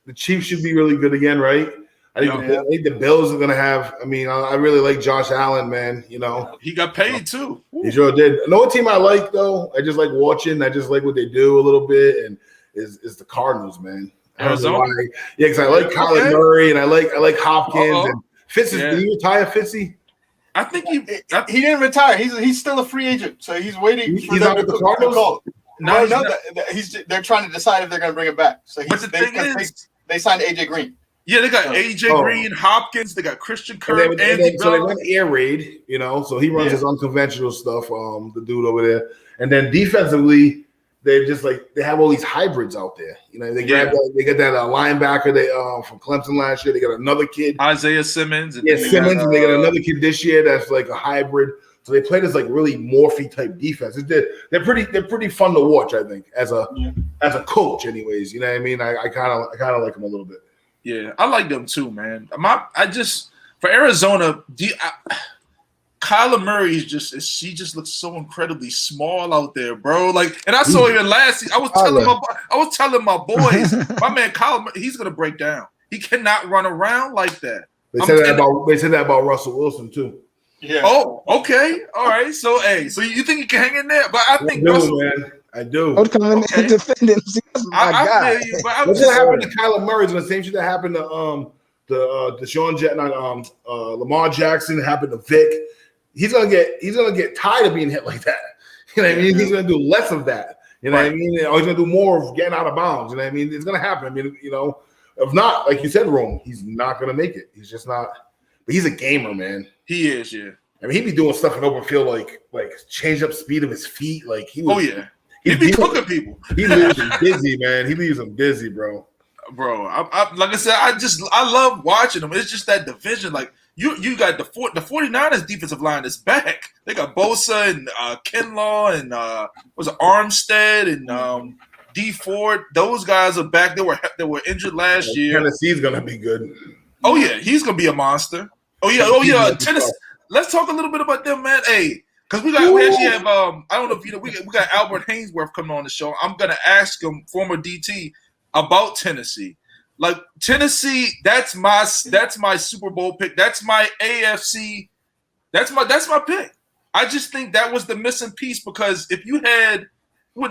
The Chiefs should be really good again, right? I think the Bills are going to have – I mean, I really like Josh Allen, man, you know. He got paid too. He sure did. Another team I like, though, I just like watching. I just like what they do a little bit, and is the Cardinals, man. Arizona? Yeah, because I like Kyler Murray, and I like Hopkins. And Fitz, did he retire, Fitzy? I think he didn't retire. He's still a free agent, so he's waiting for them to call. No, they're trying to decide if they're going to bring him back. So they signed AJ Green. Yeah, they got AJ Green, Hopkins. They got Christian Kirk, so they went air raid, you know. So he runs his unconventional stuff. The dude over there, and then defensively, they have all these hybrids out there. You know, they got that linebacker from Clemson last year. They got another kid, Isaiah Simmons. And they got another kid this year that's like a hybrid. So they play this like really morphy type defense. They're pretty fun to watch, I think, as a coach. Anyways, you know what I mean. I kind of like them a little bit. Yeah, I like them too, man. For Arizona, Kyler Murray she just looks so incredibly small out there, bro. Like, and I saw even last season. I was telling my boys, my man Kyler, he's gonna break down. He cannot run around like that. They said that about Russell Wilson too. Yeah. Oh, okay, all right. So you think he can hang in there? But I think I do. I would come in and defend him. I feel you, but what's gonna happen to Kyler Murray is the same shit that happened to Lamar Jackson, happened to Vic. He's gonna get tired of being hit like that. You know what I mean? He's gonna do less of that. You know what I mean? Or he's gonna do more of getting out of bounds. You know what I mean? It's gonna happen. I mean, you know, if not, like you said, Rome, he's not gonna make it. He's just not. But he's a gamer, man. He is, yeah. I mean, he'd be doing stuff in open field like change up speed of his feet. Like he was. Oh yeah. He'd be cooking people. He leaves them dizzy, man. He leaves them dizzy, bro. Bro, like I said, I love watching them. It's just that division. Like you got the 49ers defensive line is back. They got Bosa and Kinlaw and was it Armstead and D Ford. Those guys are back. They were injured last year. Tennessee's gonna be good. Oh yeah, he's gonna be a monster. Oh yeah. Tennessee. Let's talk a little bit about them, man. Hey. Because we actually have I don't know if you know we got Albert Hainsworth coming on the show. I'm gonna ask him, former DT, about Tennessee. Like Tennessee, that's my Super Bowl pick. That's my AFC. That's my pick. I just think that was the missing piece because if you had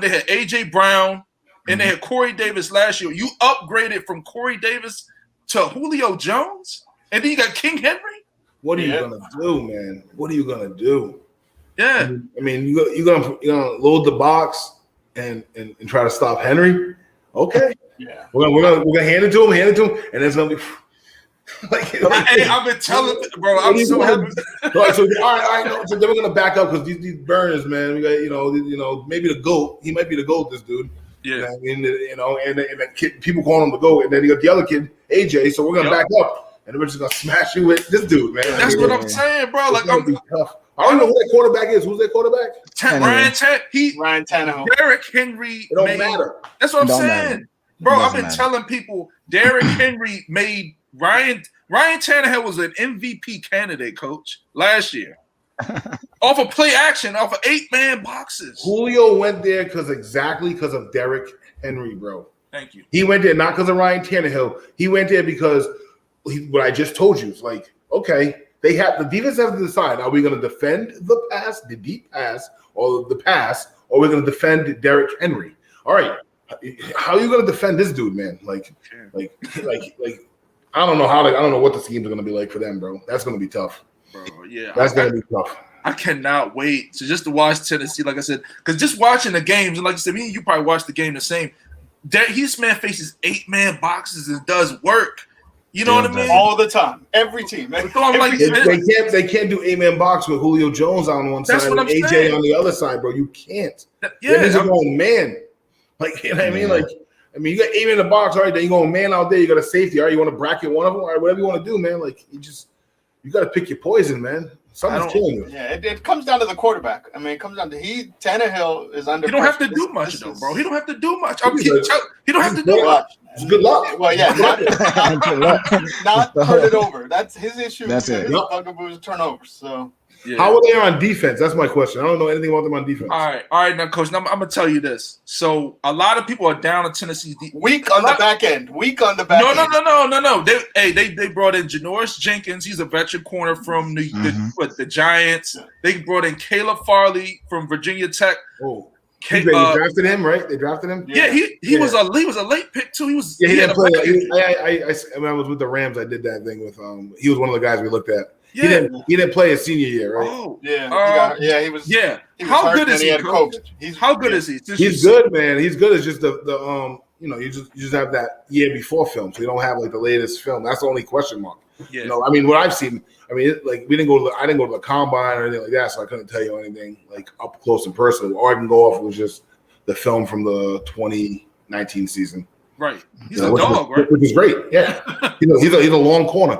they had AJ Brown and they had Corey Davis last year, you upgraded from Corey Davis to Julio Jones, and then you got King Henry. What are you gonna do, man? What are you gonna do? Yeah, I mean, you're gonna load the box and try to stop Henry. Okay, yeah, we're gonna hand it to him, and it's gonna be hey, I've been telling, bro. I'm so happy. So all right. So then we're gonna back up because these burners, man. We got maybe the GOAT. He might be the GOAT. This dude. Yeah. And the kid, people calling him the GOAT, and then you got the other kid, AJ. So we're gonna back up, and we're just gonna smash you with this dude, man. That's what I'm saying, bro. Like I'm tough. I don't know who that quarterback is. Who's that quarterback? Ryan Tannehill. Derrick Henry. It don't matter. That's what I'm saying, matter. bro. I've been telling people Derrick Henry made Ryan Tannehill was an MVP candidate, coach, last year. Off of play action, off of 8-man boxes. Julio went there because of Derrick Henry, bro. Thank you. He went there not because of Ryan Tannehill. He went there because what I just told you is like Okay, they have the defense has to decide: are we going to defend the pass, the deep pass, or the pass, or are we going to defend Derrick Henry? All right, how are you going to defend this dude, man? Like, I don't know I don't know what the schemes are going to be like for them, bro. That's going to be tough, bro. Yeah, that's going to be tough. I cannot wait to watch Tennessee. Like I said, because just watching the games, and like I said, me and you probably watch the game the same. This man faces 8-man boxes and does work. You know what I mean? All the time, every team. So I'm like, they can't do 8-man box with Julio Jones on one side and AJ saying. On the other side, bro. You can't. Yeah, they're going man. Like, you know what I mean? Like, you got 8 in the box, all right? Then you going man out there. You got a safety, all right? You want to bracket one of them, all right? Whatever you want to do, man. Like, you got to pick your poison, man. Something's killing you. Yeah, it comes down to the quarterback. I mean, it comes down to Tannehill is under. He don't have to do much though, bro. He don't have to do much. He don't have to do much. Good luck. Well, yeah, not turn it over. That's his issue. That's it. His bugaboo is turnovers. So. Yeah. How are they on defense? That's my question. I don't know anything about them on defense. All right, now, Coach. Now, I'm gonna tell you this. So a lot of people are down on Tennessee's defense. Weak on the back end. No. They brought in Janoris Jenkins. He's a veteran corner from the Giants. They brought in Caleb Farley from Virginia Tech. Oh, they drafted him, right? They drafted him. Yeah, he was a late pick too. He didn't play. When I was with the Rams, I did that thing with He was one of the guys we looked at. Yeah. He didn't play his senior year, right? Oh, yeah. He was. Yeah. How good is he? How good is he? He's good, man. He's good. It's just the you just have that year before film, so you don't have like the latest film. That's the only question mark. Yeah. You know, I mean, what I've seen. I mean, I didn't go to the combine or anything like that, so I couldn't tell you anything like up close and personal. All I can go off was just the film from the 2019 season. Right. He's a dog, right? Which is great. Yeah. He's a long corner.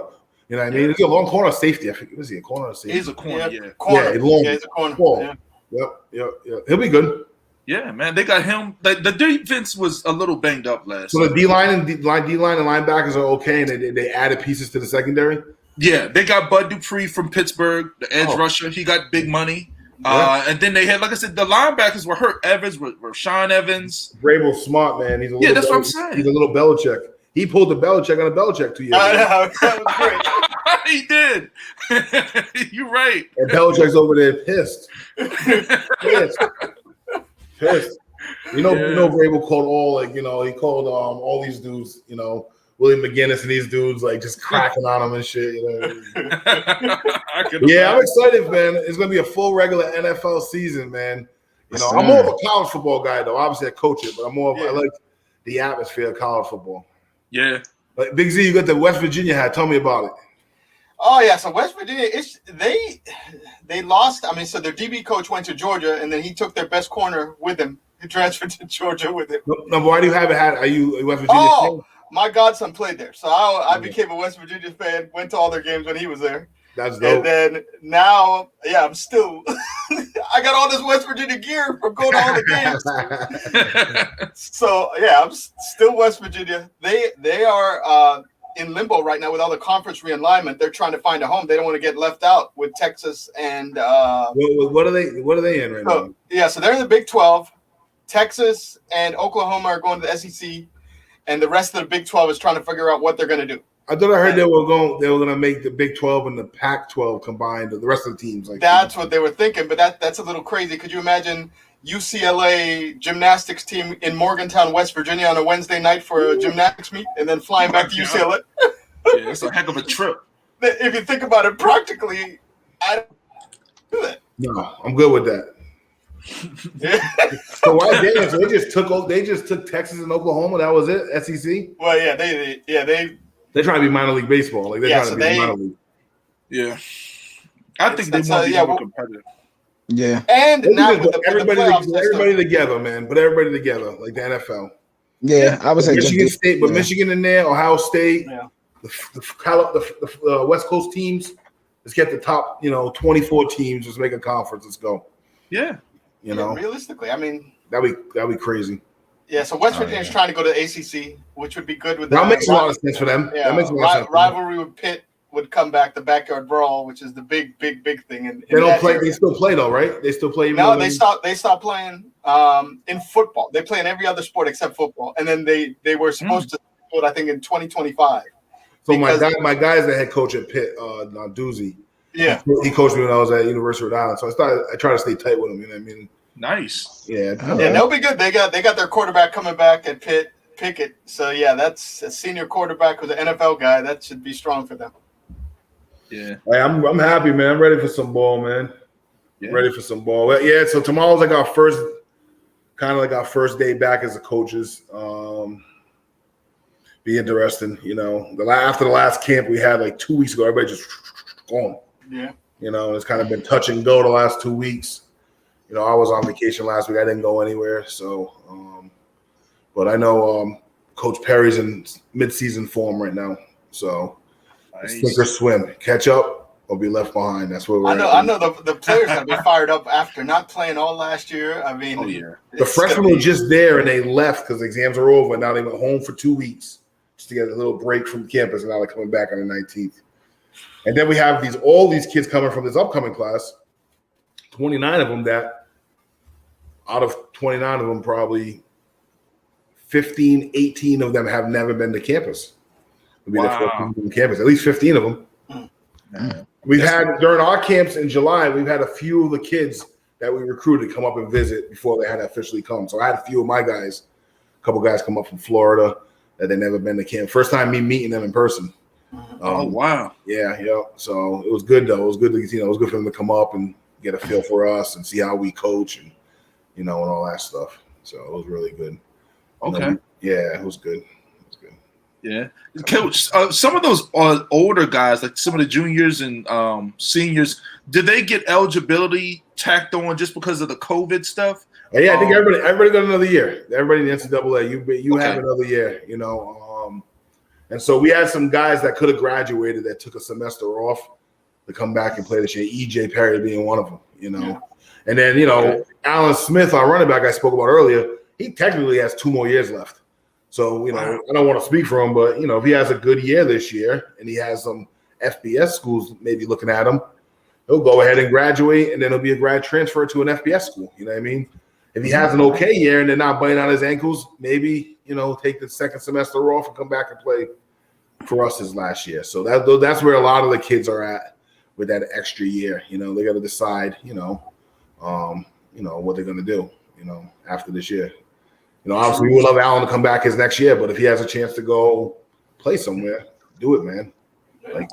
You know what I mean? He's a long corner safety. I think was he a corner or safety? He's a corner, yeah. Corner. Yeah, he's a corner. Yeah. Yep. He'll be good. Yeah, man. They got him. The defense was a little banged up last. So the D-line and linebackers are okay, and they added pieces to the secondary? Yeah, they got Bud Dupree from Pittsburgh, the edge rusher. He got big money. Yeah. And then they had, like I said, the linebackers were hurt. Evans, Rashawn Evans. Vrabel's smart, man. That's what I'm saying. He's a little Belichick. He pulled the Belichick on a Belichick 2 years ago. I know. That was great. He did. You're right. And Belichick's over there pissed. Pissed. You know, Vrabel called he called all these dudes, Willie McGinnis and these dudes like just cracking on him and shit. I'm excited, man. It's gonna be a full regular NFL season, man. I'm more of a college football guy though. Obviously, I coach it, but I like the atmosphere of college football. Yeah. Like Big Z, you got the West Virginia hat. Tell me about it. Oh yeah, so West Virginia, they lost. I mean, so their DB coach went to Georgia, and then he took their best corner with him. He transferred to Georgia with him. No, why do you have a hat? Are you a West Virginia fan? My godson played there, so I became a West Virginia fan. Went to all their games when he was there. That's dope. And then now, I'm still. I got all this West Virginia gear from going to all the games. So I'm still West Virginia. They are in limbo right now with all the conference realignment. They're trying to find a home. They don't want to get left out with Texas and. What are they in right now? Yeah, so they're in the Big 12. Texas and Oklahoma are going to the SEC, and the rest of the Big 12 is trying to figure out what they're going to do. I thought I heard they were going to make the Big 12 and the Pac-12 combined, the rest of the teams. That's what they were thinking, but that's a little crazy. Could you imagine UCLA gymnastics team in Morgantown, West Virginia on a Wednesday night for a gymnastics meet and then flying back to UCLA? Yeah, it's a heck of a trip. If you think about it practically, I don't do that. No, I'm good with that. So why didn't they just took Texas and Oklahoma? That was it. SEC. Well, they're trying to be minor league baseball. Like they're trying to be minor league. Yeah, I think they want to be more competitive. Yeah, and now everybody together, man. But everybody together, like the NFL. Yeah, I would say Michigan State, but Michigan in there, Ohio State, the West Coast teams. Let's get the top, 24 teams. Let's make a conference. Let's go. Yeah. Realistically, I mean, that'd be crazy. Yeah, so West Virginia is trying to go to ACC, which would be good with that. Makes a lot of sense for them. Yeah, that makes a lot of sense. Rivalry with Pitt would come back, the backyard brawl, which is the big thing. And they don't play. Area. They still play though, right? They still play. No, they stopped playing in football. They play in every other sport except football, and then they were supposed to, I think, in 2025. So my guy is the head coach at Pitt, Doozy. Yeah. He coached me when I was at University of Rhode Island. So I try to stay tight with him. You know what I mean? Nice. Yeah. Yeah, they'll be good. They got their quarterback coming back at Pickett. So yeah, that's a senior quarterback who's an NFL guy. That should be strong for them. Yeah. Hey, I'm happy, man. I'm ready for some ball, man. Yeah. Ready for some ball. But yeah, so tomorrow's like our first day back as the coaches. Be interesting, you know. After the last camp we had like 2 weeks ago, everybody just gone. Yeah. You know, it's kind of been touch and go the last 2 weeks. You know, I was on vacation last week. I didn't go anywhere. So, but I know Coach Perry's in mid-season form right now. So, sink or swim, catch up or be left behind. That's what we're. I know the players have been fired up after not playing all last year. I mean, the freshmen were just there and they left because exams are over. And now they went home for 2 weeks just to get a little break from campus, and now they're coming back on the 19th. And then we have all these kids coming from this upcoming class. 29 of them that out of 29 of them, probably 15, 18 of them have never been to campus. It'll be their first time on campus, at least 15 of them. We've had during our camps in July, we've had a few of the kids that we recruited come up and visit before they had to officially come. So I had a few of my guys, a couple guys come up from Florida that they never been to camp. First time me meeting them in person. Wow. Yeah. So it was good though. It was good to it was good for them to come up and get a feel for us and see how we coach and and all that stuff. So it was really good. Okay. Yeah, it was good. Yeah, Coach. Some of those older guys, like some of the juniors and seniors, did they get eligibility tacked on just because of the COVID stuff? Yeah, I think everybody got another year. Everybody in the NCAA, you have another year. And so we had some guys that could have graduated that took a semester off to come back and play this year. EJ Perry being one of them. Yeah. And then Alan Smith, our running back I spoke about earlier, he technically has 2 more years left. So, I don't want to speak for him, but, if he has a good year this year and he has some FBS schools maybe looking at him, he'll go ahead and graduate, and then he'll be a grad transfer to an FBS school. You know what I mean? If he has an okay year and they're not biting on his ankles, maybe, take the second semester off and come back and play for us his last year. So that's where a lot of the kids are at with that extra year. They got to decide, what they're going to do, after this year. Obviously, we would love Allen to come back his next year, but if he has a chance to go play somewhere, do it, man. We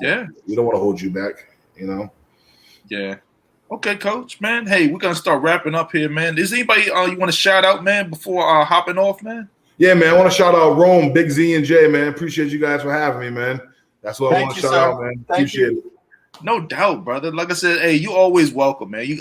don't want to hold you back, Yeah. Okay, Coach, man. Hey, we're going to start wrapping up here, man. Is anybody you want to shout out, man, before hopping off, man? Yeah, man. I want to shout out Rome, Big Z, and Jay, man. Appreciate you guys for having me, man. That's what I want to shout out, man. Appreciate it. No doubt, brother. Like I said, hey, you always welcome, man. You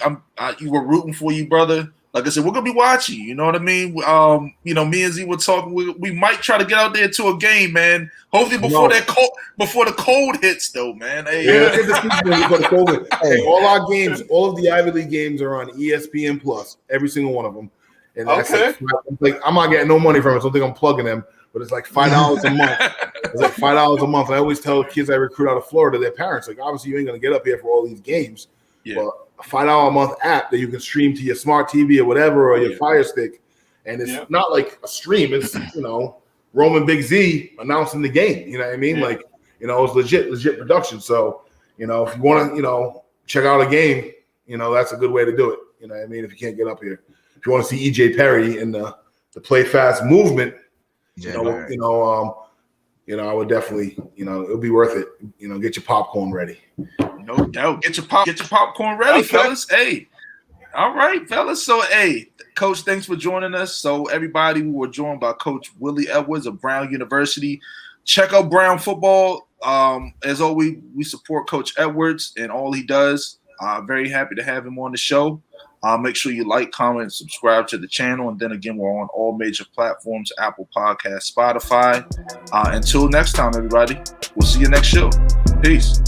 were rooting for you, brother. Like I said, we're gonna be watching. You know what I mean? Me and Z were talking. We might try to get out there to a game, man. Hopefully before the cold hits, though, man. Hey, before the COVID. Hey, all our games, all of the Ivy League games are on ESPN Plus. Every single one of them. And that's like I'm not getting no money from it. So I don't think I'm plugging them. But it's like $5 a month. It's like $5 a month. I always tell kids I recruit out of Florida, their parents, like, obviously you ain't gonna get up here for all these games. Yeah. But a $5 a month app that you can stream to your smart TV or whatever, or your Fire Stick, and it's not like a stream. It's Roman Big Z announcing the game. You know what I mean? Like it's legit production. So if you want to check out a game, that's a good way to do it. You know what I mean? If you can't get up here, if you want to see EJ Perry in the play fast movement, I would definitely it'll be worth it. Get your popcorn ready. No doubt. Get your popcorn ready, fellas. Hey, all right, fellas. So, hey, Coach, thanks for joining us. So, everybody, we were joined by Coach Willie Edwards of Brown University. Check out Brown football. As always, we support Coach Edwards and all he does. Very happy to have him on the show. Make sure you like, comment, and subscribe to the channel. And then again, we're on all major platforms: Apple Podcasts, Spotify. Until next time, everybody. We'll see you next show. Peace.